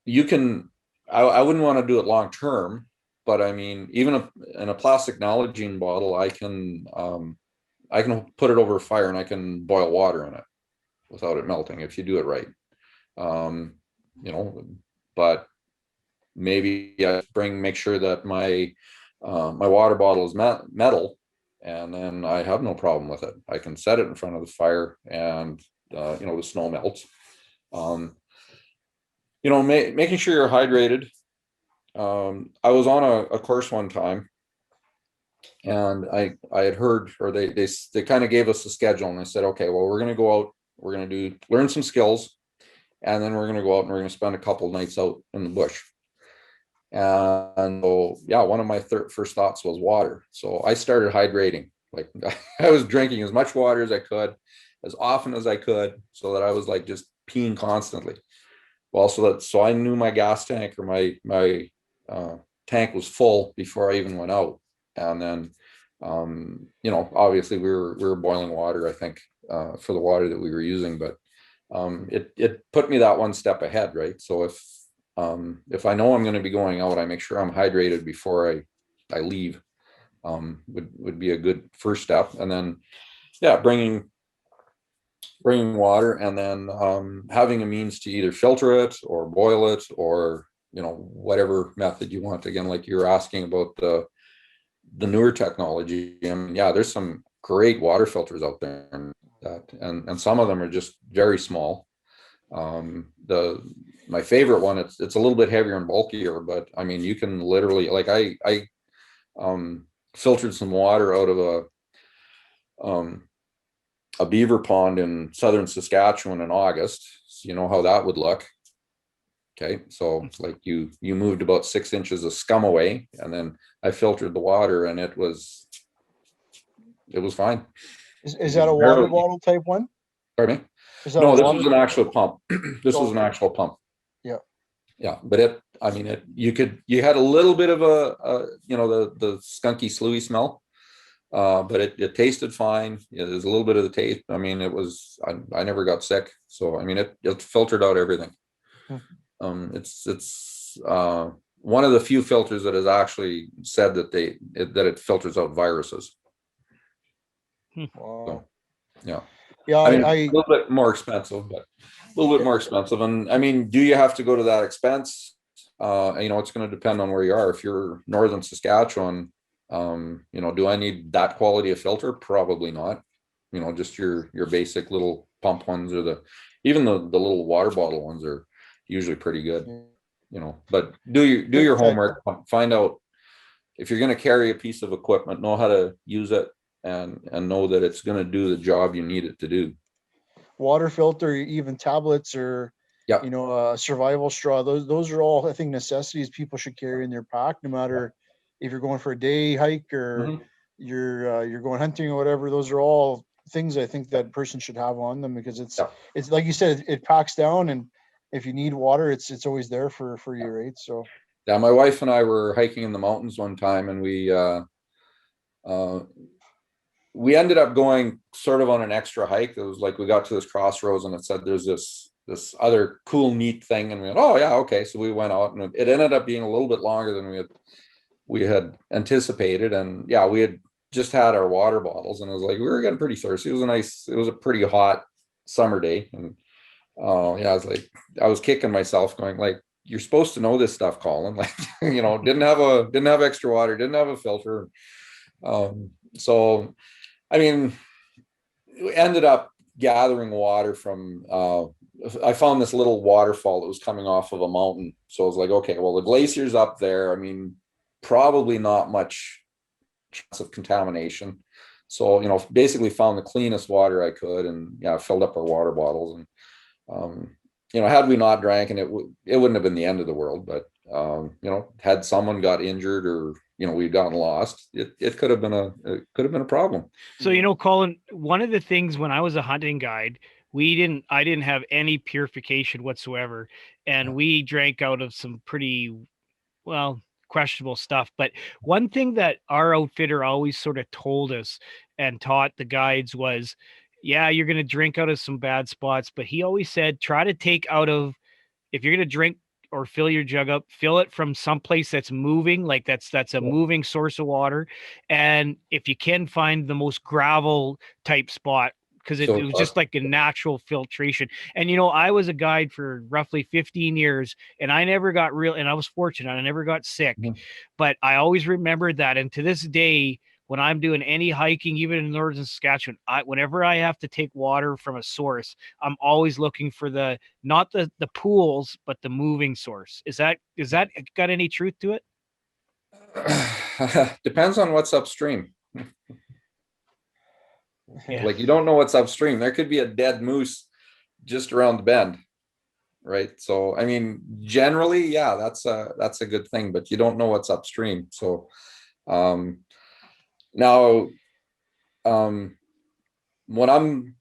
B: you can, I wouldn't want to do it long term, but I mean, even in a plastic Nalgene bottle, I can put it over a fire and I can boil water in it without it melting if you do it right. But maybe I make sure that my water bottle is metal, and then I have no problem with it. I can set it in front of the fire, and the snow melts. Making sure you're hydrated. I was on a course one time, and I had heard, or they kind of gave us a schedule, and they said, okay, well, we're going to go out, we're going to learn some skills, and then we're going to go out and we're going to spend a couple of nights out in the bush. And so, yeah, one of my first thoughts was water. So I started hydrating. Like I was drinking as much water as I could, as often as I could, so that I was like just peeing constantly. Well, so I knew my gas tank, or my tank was full before I even went out. And then, obviously we were boiling water, I think, for the water that we were using, but it put me that one step ahead, right? So if I know I'm going to be going out, I make sure I'm hydrated before I leave. Would be a good first step. And then, yeah, bringing water, and then having a means to either filter it or boil it, or whatever method you want. Again, like you were asking about the newer technology, I mean, yeah, there's some great water filters out there, and some of them are just very small. My favorite one, it's a little bit heavier and bulkier, but I mean, you can literally, like, I filtered some water out of a beaver pond in southern Saskatchewan in August. So you know how that would look. Okay, so it's like you moved about 6 inches of scum away, and then I filtered the water, and it was fine.
C: Is that a water bottle type one?
B: Pardon me?
C: Is that
B: No, this was an actual pump. This was an actual pump.
C: Yeah.
B: Yeah, but you had a little bit of the skunky, slewy smell, but it tasted fine. There's a little bit of the taste. I mean, I never got sick. So, I mean, it filtered out everything. It's one of the few filters that has actually said that it filters out viruses.
C: Wow.
B: So, yeah.
C: Yeah,
B: I mean, a little bit more expensive, but a little bit more expensive. And I mean, do you have to go to that expense? It's going to depend on where you are. If you're northern Saskatchewan, do I need that quality of filter? Probably not. Just your basic little pump ones, or even the little water bottle ones are usually pretty good. But do your homework, find out if you're going to carry a piece of equipment, know how to use it, and know that it's going to do the job you need it to do.
C: Water filter, even tablets, or a survival straw. Those are all, I think, necessities people should carry in their pack, no matter if you're going for a day hike or you're going hunting or whatever. Those are all things I think that person should have on them, because it's like you said, it packs down, and if you need water, it's always there for you, right? So
B: yeah, my wife and I were hiking in the mountains one time, and we ended up going sort of on an extra hike. It was like we got to this crossroads, and it said there's this other cool, neat thing, and we went, oh yeah, okay. So we went out, and it ended up being a little bit longer than we had anticipated. And yeah, we had just had our water bottles, and it was like we were getting pretty thirsty. It was a pretty hot summer day, and I was kicking myself, going like, you're supposed to know this stuff, Colin. Like, didn't have extra water, didn't have a filter. So, I mean, we ended up gathering water from, I found this little waterfall that was coming off of a mountain. So I was like, okay, well, the glacier's up there. I mean, probably not much chance of contamination. So, basically found the cleanest water I could, and filled up our water bottles. And, had we not drank, and it wouldn't have been the end of the world, but, had someone got injured, or, we'd gotten lost, it could have been a problem.
A: So, Colin, one of the things when I was a hunting guide, I didn't have any purification whatsoever. And we drank out of some pretty, well, questionable stuff. But one thing that our outfitter always sort of told us and taught the guides was, yeah, you're going to drink out of some bad spots, but he always said, try to take out of, if you're going to drink or fill your jug up, fill it from someplace that's moving, like that's a moving source of water. And if you can, find the most gravel type spot, because it was just like a natural filtration. And I was a guide for roughly 15 years, and I never got and I was fortunate, I never got sick. But I always remembered that. And to this day, when I'm doing any hiking, even in northern Saskatchewan, whenever I have to take water from a source, I'm always looking for not the pools, but the moving source. Is that got any truth to it?
B: Depends on what's upstream.
A: Yeah.
B: Like, you don't know what's upstream. There could be a dead moose just around the bend, right? So, I mean, generally, yeah, that's a good thing, but you don't know what's upstream. So, now, when I'm,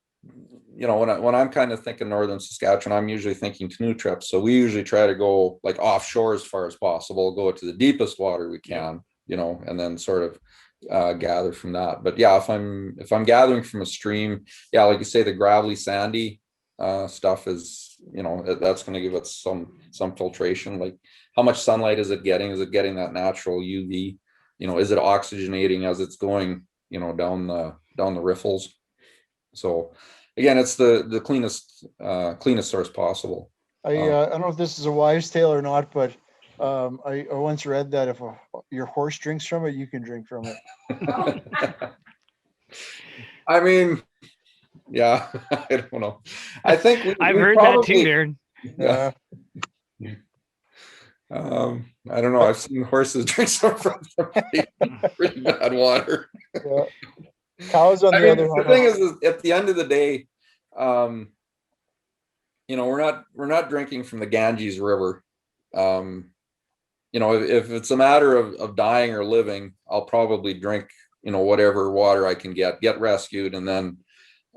B: when I'm kind of thinking northern Saskatchewan, I'm usually thinking canoe trips. So we usually try to go like offshore as far as possible, go to the deepest water we can, and then sort of gather from that. But yeah, if I'm gathering from a stream, yeah, like you say, the gravelly, sandy stuff is, that's going to give it some filtration. Like, how much sunlight is it getting? Is it getting that natural UV? Is it oxygenating as it's going, down the riffles? So again, it's the cleanest source possible.
C: I don't know if this is a wives' tale or not, but I once read that if your horse drinks from it, you can drink from it.
B: I mean, yeah, I don't know. I think
A: I've heard that too, Darren.
C: Yeah.
B: I don't know. I've seen horses drink some pretty bad water.
C: Yeah. Cows, on the other hand.
B: The thing is, at the end of the day, we're not drinking from the Ganges River. If it's a matter of dying or living, I'll probably drink, whatever water I can get rescued, and then,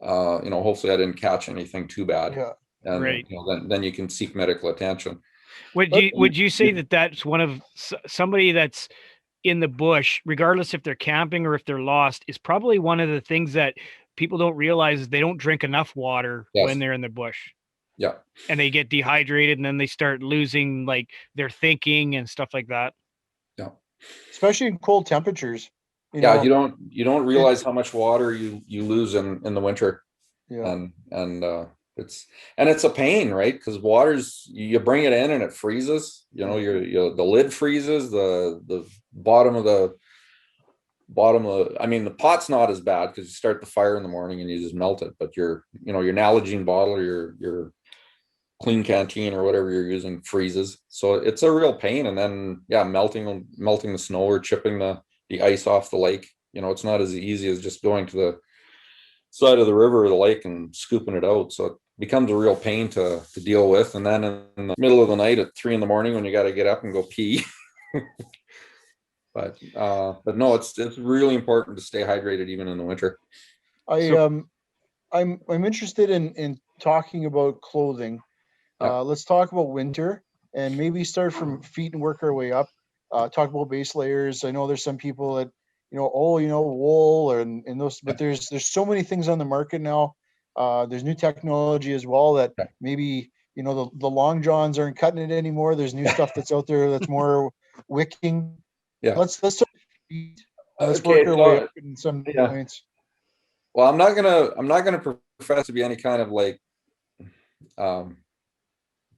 B: hopefully I didn't catch anything too bad.
C: Yeah.
B: And
A: right.
B: Then you can seek medical attention.
A: Would you say that that's one of somebody that's in the bush, regardless if they're camping or if they're lost, is probably one of the things that people don't realize is they don't drink enough water when they're in the bush.
B: Yeah.
A: And they get dehydrated, and then they start losing like their thinking and stuff like that.
B: Yeah.
C: Especially in cold temperatures.
B: You don't realize how much water you lose in the winter.
C: Yeah.
B: And it's a pain, right? Because water's, you bring it in and it freezes, the lid freezes, the bottom of, I mean, the pot's not as bad because you start the fire in the morning and you just melt it, but your Nalgene bottle or your clean canteen or whatever you're using freezes. So it's a real pain. And then, melting the snow or chipping the ice off the lake, it's not as easy as just going to the side of the river or the lake and scooping it out. So it becomes a real pain to deal with. And then in the middle of the night at 3 a.m, when you got to get up and go pee. but no, it's really important to stay hydrated even in the winter.
C: I'm interested in talking about clothing. Let's talk about winter, and maybe start from feet and work our way up. Talk about base layers. I know there's some people that wool and those, but there's so many things on the market now. There's new technology as well that maybe the long johns aren't cutting it anymore. There's new stuff that's out there that's more wicking.
B: Yeah.
C: Let's start with feet. Let's work our way up in some points.
B: Well, I'm not gonna profess to be any kind of like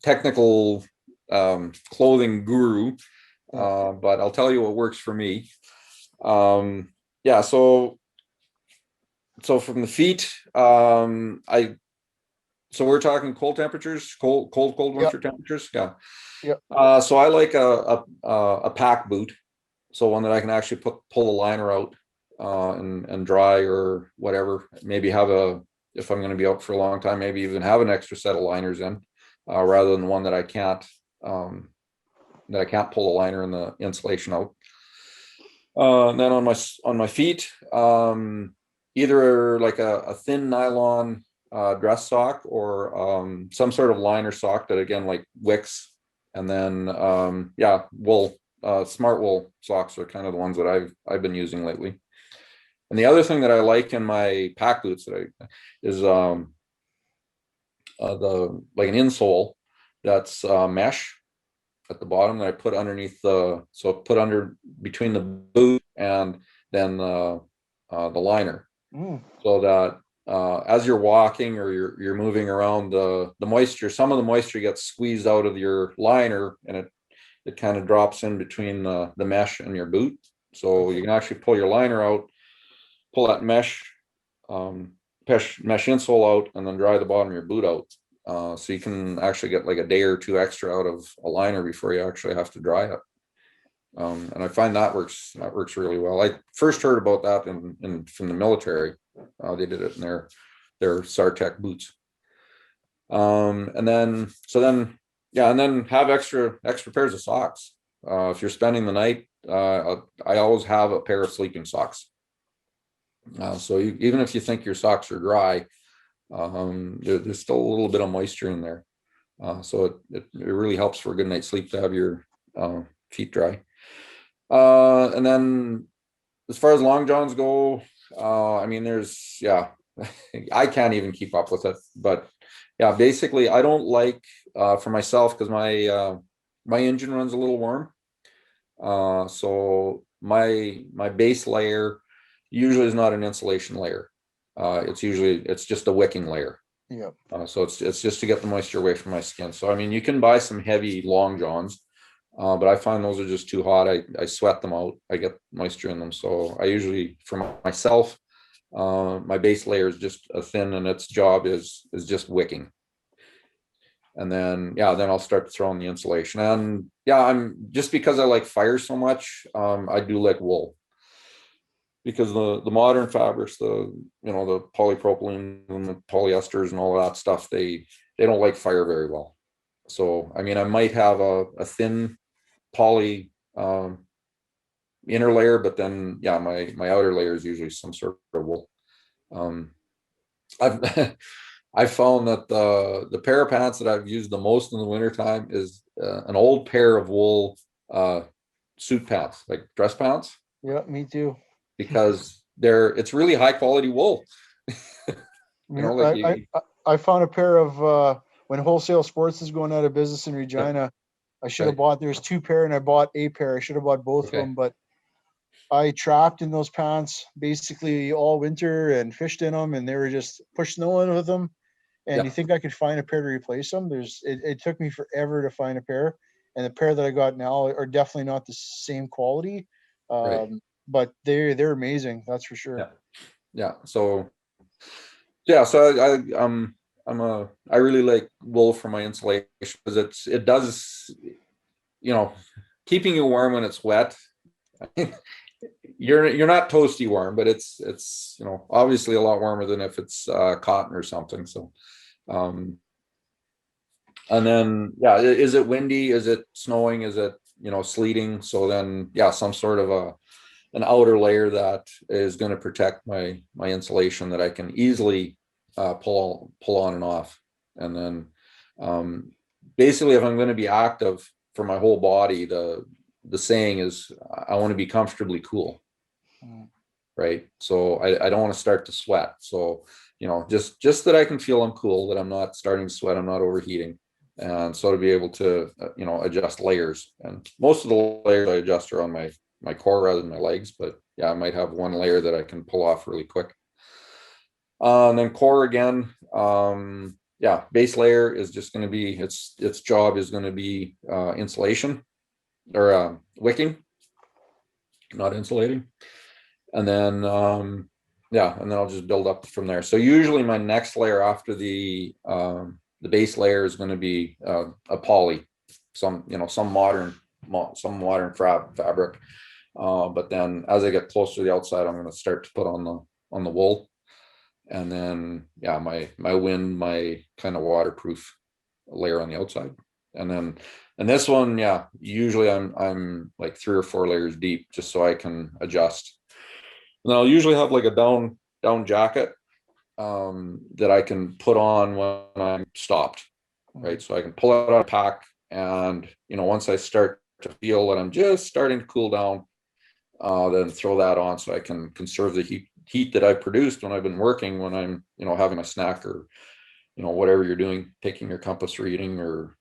B: technical clothing guru, but I'll tell you what works for me. Yeah, so from the feet, so we're talking cold temperatures, cold winter temperatures. Yeah.
C: Yep.
B: So I like a pack boot, so one that I can actually pull the liner out and dry or whatever. Maybe have if I'm going to be out for a long time, maybe even have an extra set of liners in, rather than one that I can't pull the liner and the insulation out. And then on my feet, either like a thin nylon dress sock or some sort of liner sock that again like wicks, and then wool, smart wool socks are kind of the ones that I've been using lately. And the other thing that I like in my pack boots is the like an insole that's mesh at the bottom that I put underneath put under between the boot and then the liner, so that as you're walking or you're moving around, some of the moisture gets squeezed out of your liner, and it kind of drops in between the mesh and your boot. So you can actually pull your liner out, pull that mesh insole out, and then dry the bottom of your boot out. So you can actually get like a day or two extra out of a liner before you actually have to dry it. And I find that works really well. I first heard about that from the military. They did it in their Sartec boots. And then have extra pairs of socks. If you're spending the night, I always have a pair of sleeping socks. So even if you think your socks are dry, there's still a little bit of moisture in there. So it really helps for a good night's sleep to have your feet dry. And then as far as long johns go, I mean, I can't even keep up with it, but yeah, basically I don't like, for myself, because my engine runs a little warm. So my base layer usually is not an insulation layer. It's just a wicking layer.
C: Yeah.
B: So it's just to get the moisture away from my skin. So I mean, you can buy some heavy long johns, but I find those are just too hot. I sweat them out. I get moisture in them. So I usually, for myself, my base layer is just a thin, and its job is just wicking. And then I'll start to throw in the insulation. And I'm just, because I like fire so much, I do like wool, because the modern fabrics, the polypropylene and the polyesters and all of that stuff, they don't like fire very well. So I mean, I might have a thin poly inner layer, but then my outer layer is usually some sort of wool. I've found that the pair of pants that I've used the most in the wintertime is an old pair of wool suit pants, like dress pants.
C: Yeah, me too.
B: Because it's really high quality wool.
C: I found a pair of when Wholesale Sports is going out of business in Regina. Yeah. I should have bought, there's two pair and I bought a pair. I should have bought both of them, but I trapped in those pants basically all winter and fished in them, and they were just push snow in with them. And you think I could find a pair to replace them? It took me forever to find a pair, and the pair that I got now are definitely not the same quality. But they're amazing, that's for sure.
B: So I really like wool for my insulation, because it does, keeping you warm when it's wet. You're not toasty warm, but it's obviously a lot warmer than if it's cotton or something. So and then is it windy, is it snowing, is it sleeting? So then some sort of an outer layer that is going to protect my insulation, that I can easily pull on and off. And then basically, if I'm going to be active for my whole body, the saying is, I want to be comfortably cool. Right. So I don't want to start to sweat. So, just that I can feel I'm cool, that I'm not starting to sweat, I'm not overheating. And so to be able to, adjust layers, and most of the layers I adjust are on my core rather than my legs, but I might have one layer that I can pull off really quick. And then core again, yeah, base layer is just going to be, its job is going to be insulation or wicking, not insulating. And then yeah, and then I'll just build up from there. So usually my next layer after the base layer is going to be a poly, some modern fabric. But then as I get closer to the outside, I'm going to start to put on the wool. And then yeah, my wind, my kind of waterproof layer on the outside. And this one, yeah, usually I'm like 3 or 4 layers deep just so I can adjust. And I'll usually have like a down jacket that I can put on when I'm stopped, right? So I can pull it out of the pack, and once I start to feel that I'm just starting to cool down, then throw that on so I can conserve the heat that I've produced when I've been working, when I'm having a snack or whatever you're doing, taking your compass reading or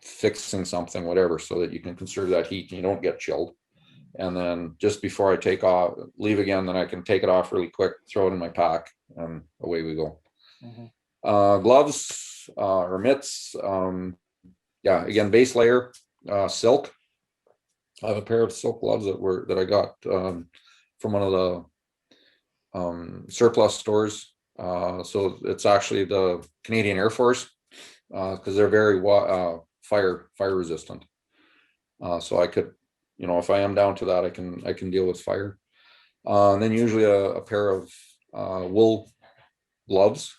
B: fixing something, whatever, so that you can conserve that heat and you don't get chilled. And then just before I leave again, then I can take it off really quick, throw it in my pack, and away we go. Gloves or mitts, yeah, again, base layer, silk. I have a pair of silk gloves that I got from one of the surplus stores. So it's actually the Canadian Air Force, because they're very fire resistant. So I could, if I am down to that, I can deal with fire. And then usually a pair of wool gloves.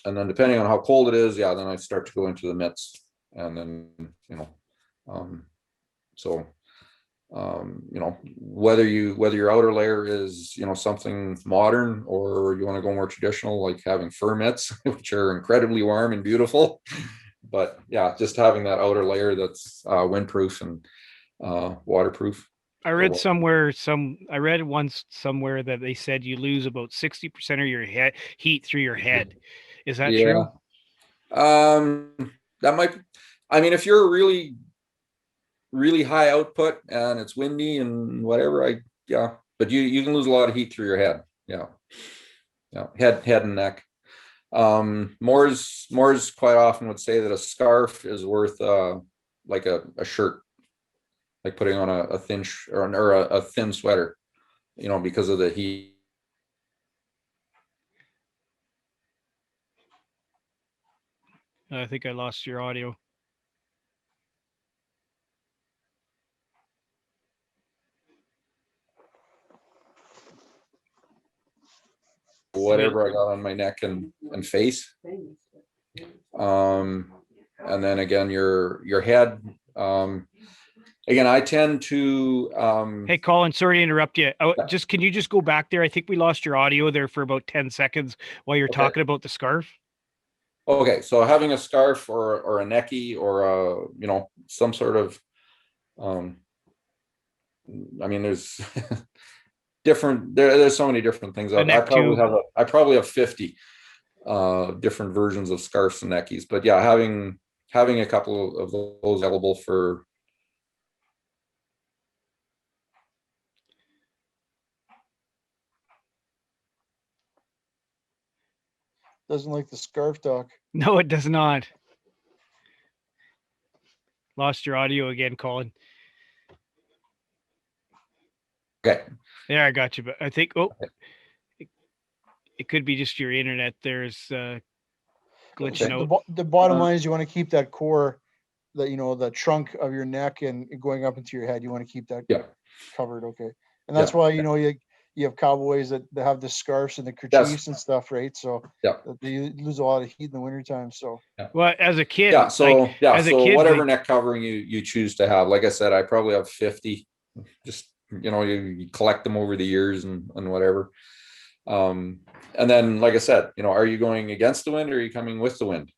B: And then depending on how cold it is, yeah, then I start to go into the mitts. And then, so whether your outer layer is something modern, or you want to go more traditional, like having fur mitts, which are incredibly warm and beautiful. But yeah, just having that outer layer that's windproof and waterproof.
A: I read once somewhere that they said you lose about 60% of your heat through your head. Is that true?
B: That might, I mean, if you're really high output and it's windy and whatever, but you can lose a lot of heat through your head. Yeah. Head and neck. Moore's quite often would say that a scarf is worth like a shirt, like putting on a thin or a thin sweater, because of the heat.
A: I think I lost your audio.
B: Whatever I got on my neck and face. And then again, your head. Again, I tend to.
A: Hey, Colin, sorry to interrupt you. Can you just go back there? I think we lost your audio there for about 10 seconds while you're talking about the scarf.
B: Okay, so having a scarf or a necky or some sort of, I mean, there's different. There's so many different things. I probably have 50 different versions of scarves and neckies. But yeah, having a couple of those available for.
C: Doesn't like the scarf talk.
A: No, it does not. Lost your audio again, Colin.
B: Okay.
A: There, I got you. But I think, it could be just your internet. There's glitching out.
C: The bottom line is you want to keep that core, the trunk of your neck and going up into your head. You want to keep that covered. Okay. And that's why, you have cowboys that have the scarves and the kerchiefs and stuff, right? So they lose a lot of heat in the wintertime. So
A: well, as a kid,
B: so whatever neck covering you choose to have. Like I said, I probably have 50. Just you collect them over the years and whatever. And then, like I said, are you going against the wind or are you coming with the wind?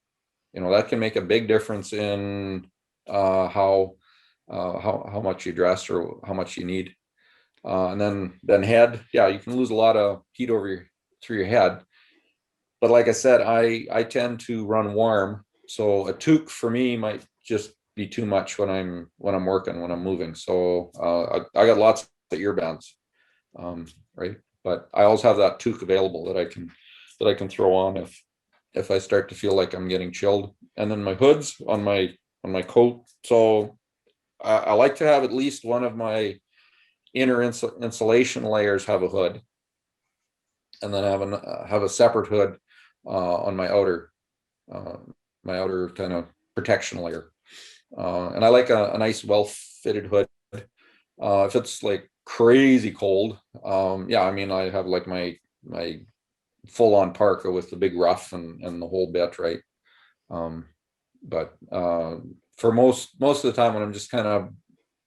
B: That can make a big difference in how much you dress or how much you need. And then head, you can lose a lot of heat through your head. But like I said, I tend to run warm, so a toque for me might just be too much when I'm working, when I'm moving. So I got lots of ear bands, right? But I always have that toque available that I can throw on if I start to feel like I'm getting chilled. And then my hoods on my coat. So I like to have at least one of my inner insulation layers have a hood, and then have a separate hood on my outer kind of protection layer. And I like a nice, well-fitted hood. If it's like crazy cold, yeah, I mean, I have like my full-on parka with the big ruff and the whole bit, right? But for most of the time when I'm just kind of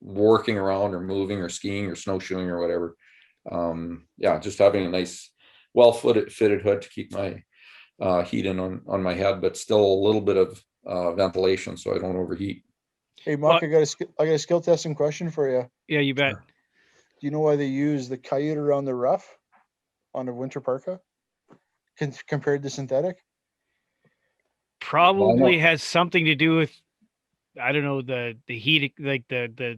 B: working around or moving or skiing or snowshoeing or whatever, yeah, just having a nice, fitted hood to keep my heat in on my head, but still a little bit of ventilation so I don't overheat.
C: Hey, Mark, I got a skill testing question for you.
A: Yeah, you bet.
B: Sure.
C: Do you know why they use the coyote around the ruff on a winter parka compared to synthetic?
A: Probably has something to do with, I don't know, the heat, like the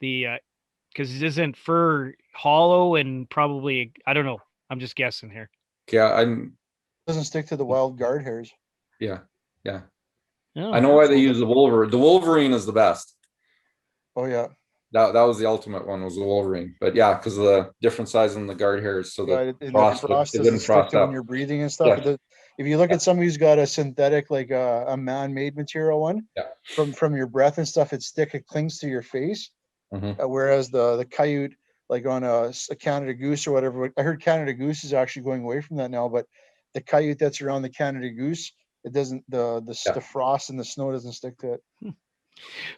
A: because it isn't fur hollow, and probably, I don't know. I'm just guessing here.
B: Yeah,
C: Doesn't stick to the wild guard hairs.
B: yeah.
A: Oh,
B: I know why
C: so
B: they use the Wolverine. The Wolverine is the best.
C: Oh yeah.
B: That was the ultimate one, was the Wolverine. But yeah, because of the different size in the guard hairs, so
C: Yeah,
B: that
C: and the
B: frost
C: frost
B: it
C: doesn't
B: wouldn't
C: stick
B: frost
C: to when
B: up.
C: you're breathing and stuff.
B: Yeah.
C: If you look at somebody who's got a synthetic, like a man-made material one,
B: Yeah.
C: from your breath and stuff, it clings to your face.
B: Mhm.
C: Whereas the coyote, like on a Canada Goose or whatever, I heard Canada Goose is actually going away from that now. But the coyote that's around the Canada Goose, it doesn't, the frost and the snow doesn't stick to it.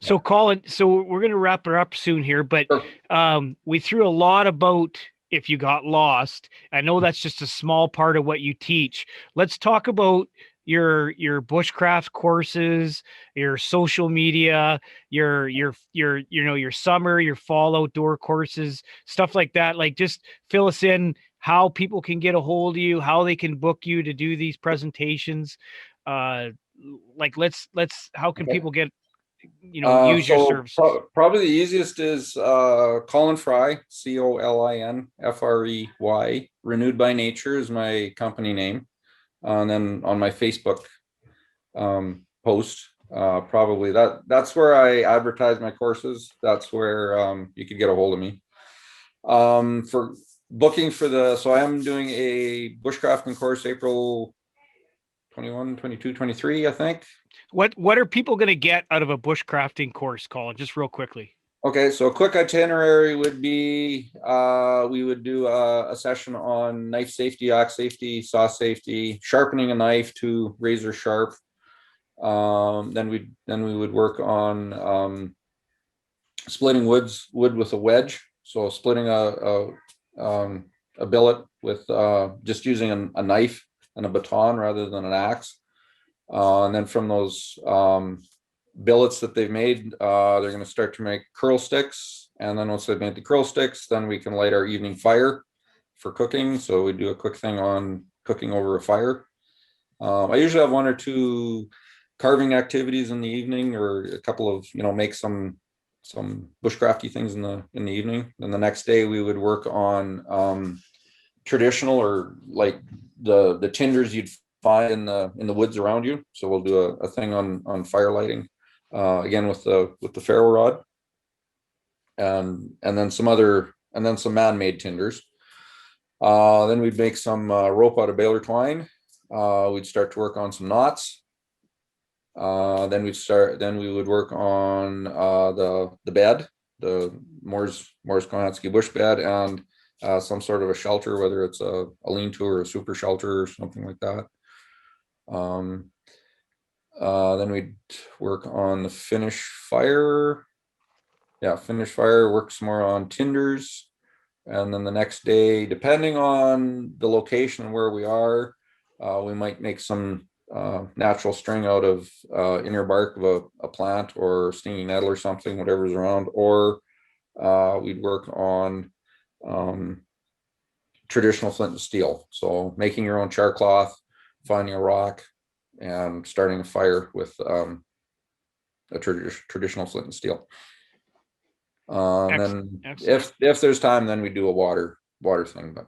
A: So Colin, so we're gonna wrap her up soon here, but
B: Sure.
A: we threw a lot about if you got lost. I know that's just a small part of what you teach. Let's talk about your bushcraft courses, your social media, your your summer, your fall outdoor courses, stuff like that. Like, just fill us in how people can get a hold of you, how they can book you to do these presentations. Like, let's how can
B: Okay.
A: people get use your
B: So
A: services?
B: probably the easiest is Colin Frey, COLINFREY. Renewed by Nature is my company name. And then on my Facebook post, probably that's where I advertise my courses. That's where you could get a hold of me. For booking so I am doing a bushcrafting course April 21, 22, 23, I think.
A: What are people going to get out of a bushcrafting course, Colin? Just real quickly.
B: Okay, so a quick itinerary would be we would do a session on knife safety, axe safety, saw safety, sharpening a knife to razor sharp. Then we would work on splitting wood with a wedge. So splitting a billet with just using a knife and a baton rather than an axe. And then from those billets that they've made, they're going to start to make curl sticks. And then once they've made the curl sticks, then we can light our evening fire for cooking. So we do a quick thing on cooking over a fire. I usually have one or two carving activities in the evening, or a couple of, make some bushcrafty things in the evening. Then the next day we would work on traditional, or like the tinders you'd find in the woods around you. So we'll do a thing on fire lighting, again with the ferro rod, and then some man-made tinders. Then we'd make some rope out of baler twine. We'd start to work on some knots. Then we would work on the bed, the Moore's Kohansky bush bed, and some sort of a shelter, whether it's a lean-to or a super shelter or something like that. Then we'd work on the finish fire. Yeah, finish fire, work some more on tinders. And then the next day, depending on the location and where we are, we might make some natural string out of inner bark of a plant or stinging nettle or something, whatever's around. Or we'd work on traditional flint and steel. So making your own char cloth, finding a rock, and starting a fire with a traditional flint and steel. And then if there's time, then we do a water thing. But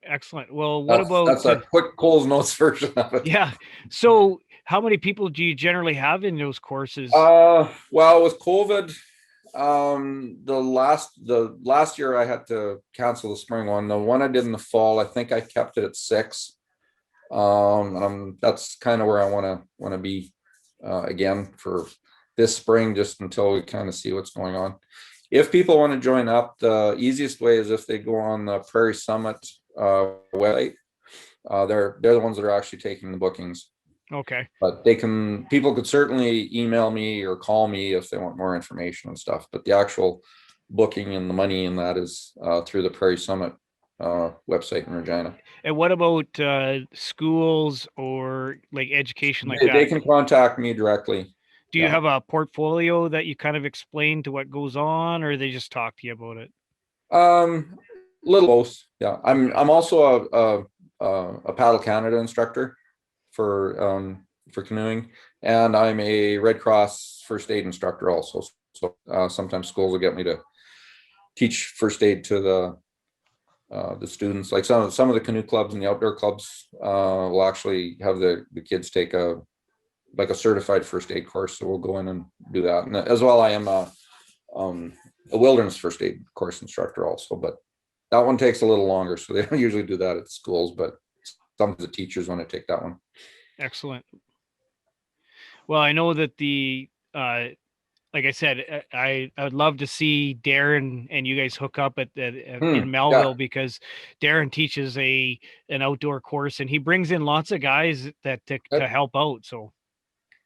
A: Excellent. Well, what
B: That's
A: about
B: a quick Cole's Notes version of it.
A: yeah? So, how many people do you generally have in those courses?
B: Well, with COVID, the last year I had to cancel the spring one. The one I did in the fall, I think I kept it at 6. That's kind of where I want to be again for this spring, just until we kind of see what's going on. If people want to join up, the easiest way is if they go on the Prairie Summit website. They're the ones that are actually taking the bookings.
A: Okay.
B: But people could certainly email me or call me if they want more information and stuff. But the actual booking and the money in that is through the Prairie Summit website in Regina.
A: And what about schools or like education like
B: They
A: that?
B: can contact me directly.
A: Do you
B: Yeah.
A: have a portfolio that you kind of explain to what goes on, or they just talk to you about it?
B: Little both. Yeah. I'm also a Paddle Canada instructor for canoeing, and I'm a Red Cross first aid instructor also. So sometimes schools will get me to teach first aid to the students. Like some of the canoe clubs and the outdoor clubs will actually have the kids take a certified first aid course. So we'll go in and do that. And as well, I am a wilderness first aid course instructor also, but that one takes a little longer. So they don't usually do that at schools, but some of the teachers want to take that one.
A: Excellent. Well, I know that like I said, I would love to see Darren and you guys hook up in Melville,
B: Yeah,
A: because Darren teaches an outdoor course, and he brings in lots of guys that to help out. So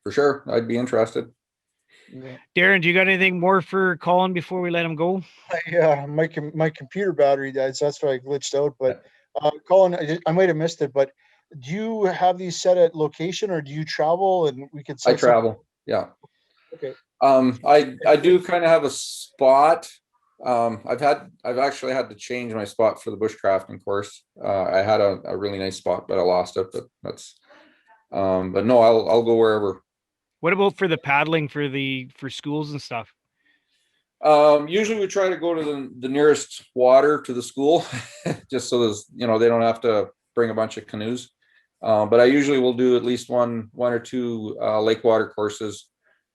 B: for sure, I'd be interested.
C: Yeah.
A: Darren, do you got anything more for Colin before we let him go?
C: Yeah, my computer battery died, so that's why I glitched out. But Colin, I might have missed it, but do you have these set at location, or do you travel and we could
B: I
C: set
B: travel. Yeah.
C: Okay.
B: I do kind of have a spot. I've actually had to change my spot for the bushcrafting course. I had a really nice spot, but I lost it. But that's but no, I'll go wherever.
A: What about for the paddling for schools and stuff?
B: Usually we try to go to the nearest water to the school, just so there's, they don't have to bring a bunch of canoes. But I usually will do at least one or two lake water courses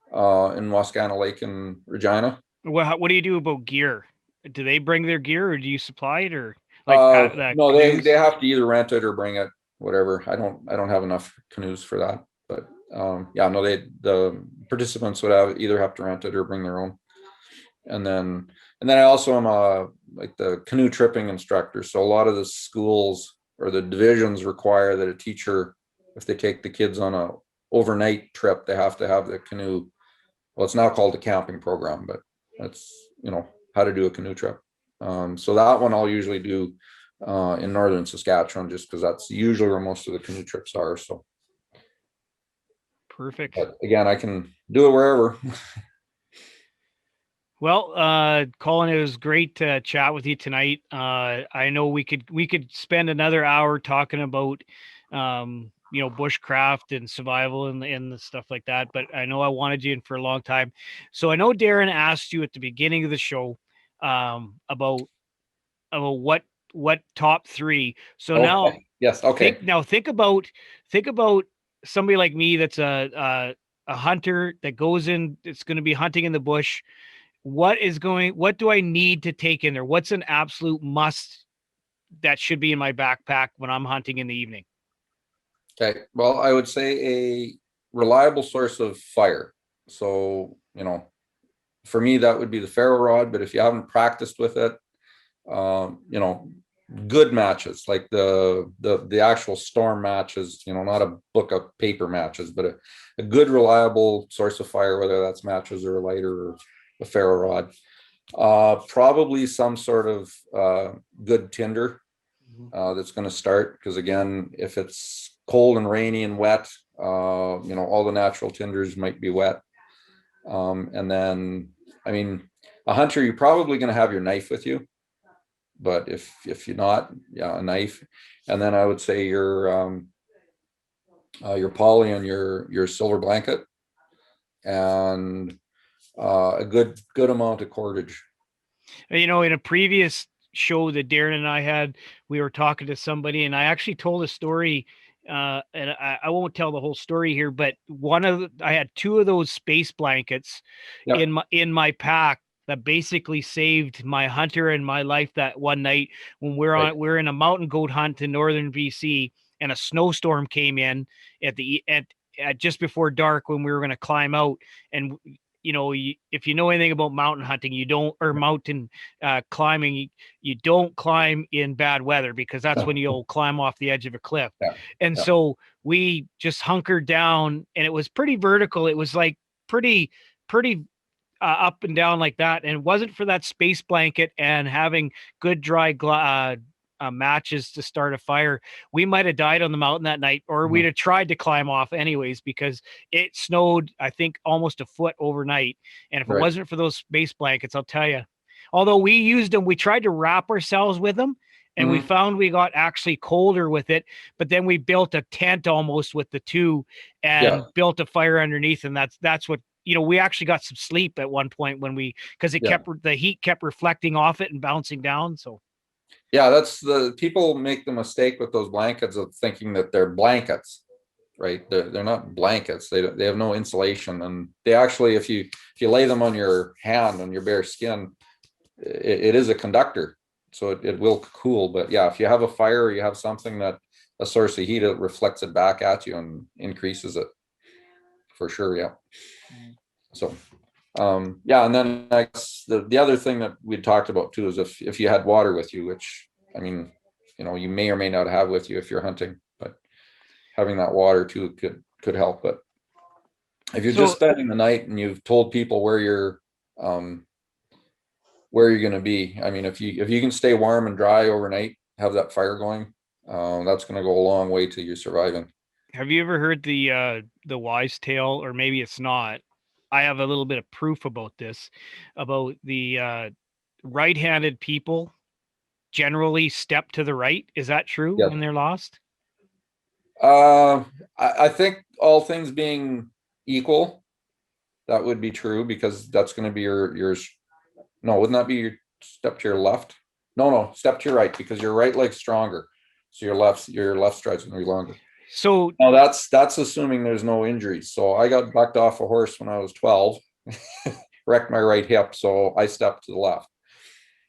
B: in Wascana Lake in Regina.
A: What do you do about gear? Do they bring their gear, or do you supply it, or like
B: No,
A: canoes?
B: they have to either rent it or bring it, whatever. I don't have enough canoes for that. But yeah, no, the participants would either have to rent it or bring their own. And then I also am like the canoe tripping instructor. So a lot of the schools or the divisions require that a teacher, if they take the kids on a overnight trip, they have to have the canoe. Well, it's now called a camping program, but that's, how to do a canoe trip. So that one I'll usually do in northern Saskatchewan, just because that's usually where most of the canoe trips are. So
A: Perfect.
B: but again, I can do it wherever.
A: Well, Colin, it was great to chat with you tonight. I know we could spend another hour talking about, bushcraft and survival and the stuff like that. But I know I wanted you in for a long time. So I know Darren asked you at the beginning of the show, about what top 3. So now,
B: Okay. Yes. Okay.
A: think about somebody like me that's a hunter that goes in. It's going to be hunting in the bush. What do I need to take in there? What's an absolute must that should be in my backpack when I'm hunting in the evening?
B: Okay. Well, I would say a reliable source of fire. So, for me, that would be the ferro rod. But if you haven't practiced with it, good matches, like the actual storm matches, not a book of paper matches, but a good reliable source of fire, whether that's matches or a lighter or a ferro rod. Probably some sort of good tinder that's going to start, because again, if it's cold and rainy and wet, all the natural tinders might be wet. And then, I mean, a hunter, you're probably going to have your knife with you, but if you're not, yeah, a knife. And then I would say your poly and your silver blanket, and a good amount of cordage.
A: In a previous show that Darren and I had, we were talking to somebody, and I actually told a story. And I won't tell the whole story here, but I had two of those space blankets
B: Yeah.
A: in my pack that basically saved my hunter and my life that one night when
B: Right.
A: we're in a mountain goat hunt in northern BC, and a snowstorm came in at just before dark when we were going to climb out. And if you know anything about mountain hunting, you don't, or mountain climbing, you don't climb in bad weather, because that's when you'll climb off the edge of a cliff.
B: Yeah.
A: And
B: Yeah.
A: so we just hunkered down, and it was pretty vertical. It was like pretty up and down like that. And it wasn't for that space blanket and having good dry matches to start a fire, we might have died on the mountain that night, or we'd have tried to climb off anyways, because it snowed, I think, almost a foot overnight. And if it
B: Right.
A: wasn't for those space blankets, I'll tell you, although we used them, we tried to wrap ourselves with them, and we found we got actually colder with it. But then we built a tent almost with the two, and built a fire underneath. And that's what, we actually got some sleep at one point because the heat kept reflecting off it and bouncing down. So
B: Yeah, that's the people make the mistake with those blankets of thinking that they're blankets, right? They're not blankets. They have no insulation, and they actually, if you lay them on your hand, on your bare skin, it is a conductor, so it will cool. But yeah, if you have a fire, or you have something that a source of heat, it reflects it back at you and increases it for sure. Yeah. So yeah, and then I guess the other thing that we talked about too is if you had water with you, which, I mean, you may or may not have with you if you're hunting, but having that water too could help. But if you're just spending the night and you've told people where you're going to be, I mean, if you can stay warm and dry overnight, have that fire going, that's going to go a long way to you surviving.
A: Have you ever heard the wise tale, or maybe it's not? I have a little bit of proof about this, about the right-handed people generally step to the right. Is that true when they're lost?
B: I think all things being equal, that would be true, because that's going to be yours. No, wouldn't that be your step to your left? No, step to your right, because your right leg's stronger, so your left stride's going to be longer.
A: So
B: no, that's assuming there's no injuries. So I got bucked off a horse when I was 12, wrecked my right hip, so I stepped to the left.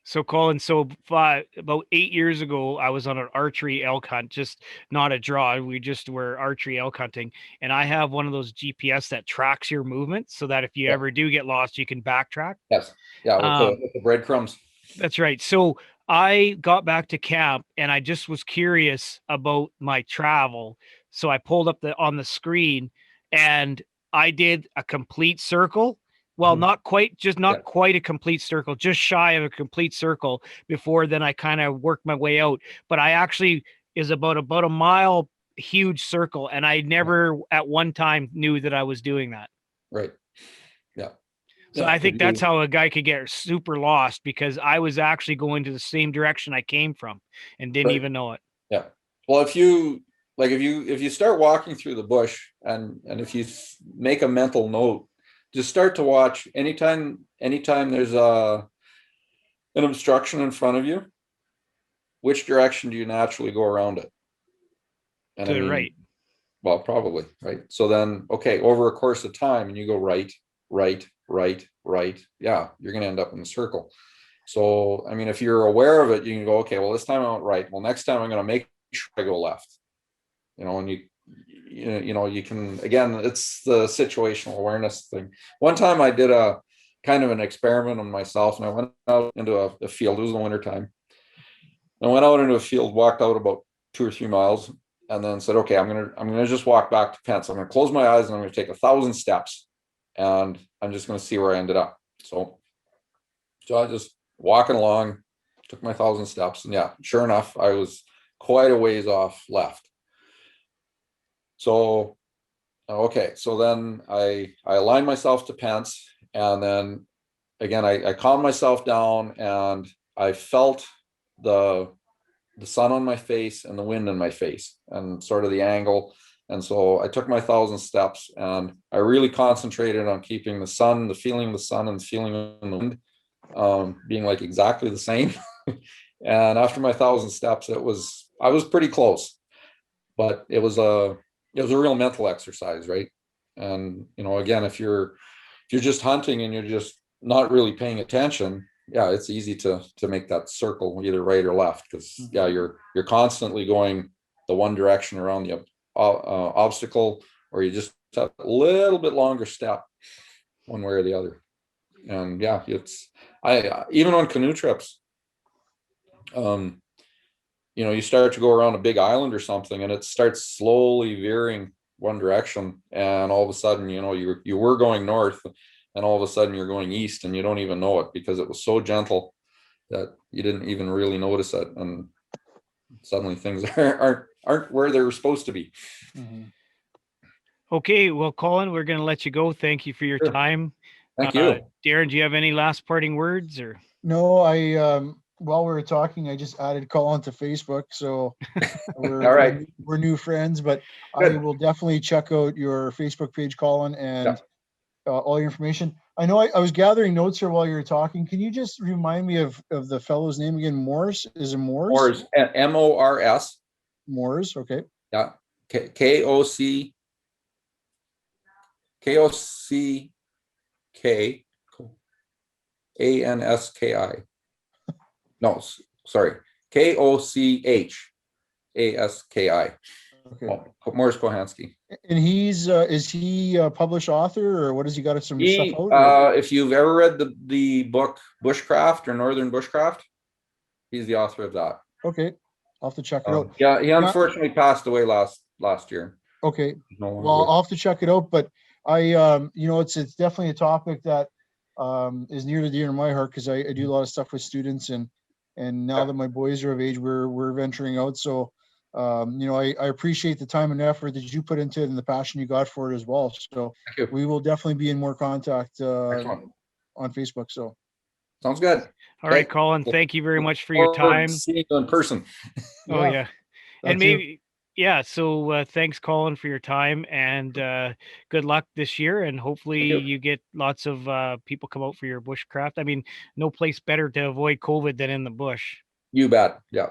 A: So Colin, about 8 years ago, I was on an archery elk hunt, just not a draw. We just were archery elk hunting, and I have one of those GPS that tracks your movement, so that if you ever do get lost, you can backtrack.
B: Yes, yeah, with the breadcrumbs.
A: That's right. So I got back to camp, and I just was curious about my travel. So I pulled up on the screen, and I did a complete circle. Well, not quite a complete circle, just shy of a complete circle before then I kind of worked my way out. But I actually is about a mile huge circle, and I never at one time knew that I was doing that.
B: Right. Yeah.
A: So I think that's how a guy could get super lost, because I was actually going to the same direction I came from and didn't even know it.
B: Yeah. Well, if you start walking through the bush, and if you make a mental note, just start to watch anytime there's an obstruction in front of you, which direction do you naturally go around it? And
A: to the right.
B: Well, probably, right? So then, okay, over a course of time, and you go right, yeah, you're going to end up in a circle. So, I mean, if you're aware of it, you can go, okay, well, this time I went right. Well, next time I'm going to make sure I go left. And you can, again, it's the situational awareness thing. One time I did a kind of an experiment on myself, and I went out into a field. It was the winter time. I went out into a field, walked out about 2 or 3 miles, and then said, okay, I'm gonna just walk back to Pence. I'm gonna close my eyes, and I'm gonna take 1,000 steps, and I'm just gonna see where I ended up. So I just walking along, took my 1,000 steps, and yeah, sure enough, I was quite a ways off left. So, okay, so then I aligned myself to Pence, and then again, I calmed myself down, and I felt the sun on my face and the wind in my face and sort of the angle. And so I took my 1,000 steps, and I really concentrated on keeping the sun, the feeling of the sun and the feeling of the wind being like exactly the same. And after my 1,000 steps, I was pretty close, but it was a real mental exercise, right? And again, if you're just hunting and you're just not really paying attention, yeah, it's easy to make that circle either right or left, because yeah, you're constantly going the one direction around the obstacle, or you just have a little bit longer step one way or the other. And yeah, I even on canoe trips, you start to go around a big island or something, and it starts slowly veering one direction, and all of a sudden, you were going north, and all of a sudden you're going east, and you don't even know it, because it was so gentle that you didn't even really notice it, and suddenly things aren't where they were supposed to be.
A: Okay, well, Colin, we're going to let you go. Thank you for your
B: Sure.
A: time.
B: Thank you.
A: Darren, do you have any last parting words, or?
C: No, while we were talking, I just added Colin to Facebook, so we're
B: All right.
C: we're new friends. But
B: Good.
C: I will definitely check out your Facebook page, Colin, and all your information. I know I was gathering notes here while you were talking. Can you just remind me of the fellow's name again? Morse? Is it Morse?
B: Mors, M-O-R-S.
C: Morse, okay.
B: Yeah. K-O-C-K. A-N-S-K-I. No, sorry. K-O-C-H-A-S-K-I.
C: Okay.
B: Morris Kohansky.
C: And is he a published author, or what has he got some stuff out?
B: If you've ever read the book Bushcraft or Northern Bushcraft, he's the author of that.
C: Okay. I'll have to check it out.
B: Yeah, he unfortunately passed away last year.
C: Okay. Well, I'll have to check it out, but it's definitely a topic that is near to dear to my heart, because I do a lot of stuff with students, and now that my boys are of age, we're venturing out. So I appreciate the time and effort that you put into it, and the passion you got for it as well. So we will definitely be in more contact on Facebook. So
B: sounds good.
A: All right, Colin, thank you very much for your time.
B: Seeing you in person.
A: Oh yeah. And maybe so thanks, Colin, for your time, and good luck this year, and hopefully you get lots of people come out for your bushcraft. I mean, no place better to avoid COVID than in the bush.
B: You bet. Yeah.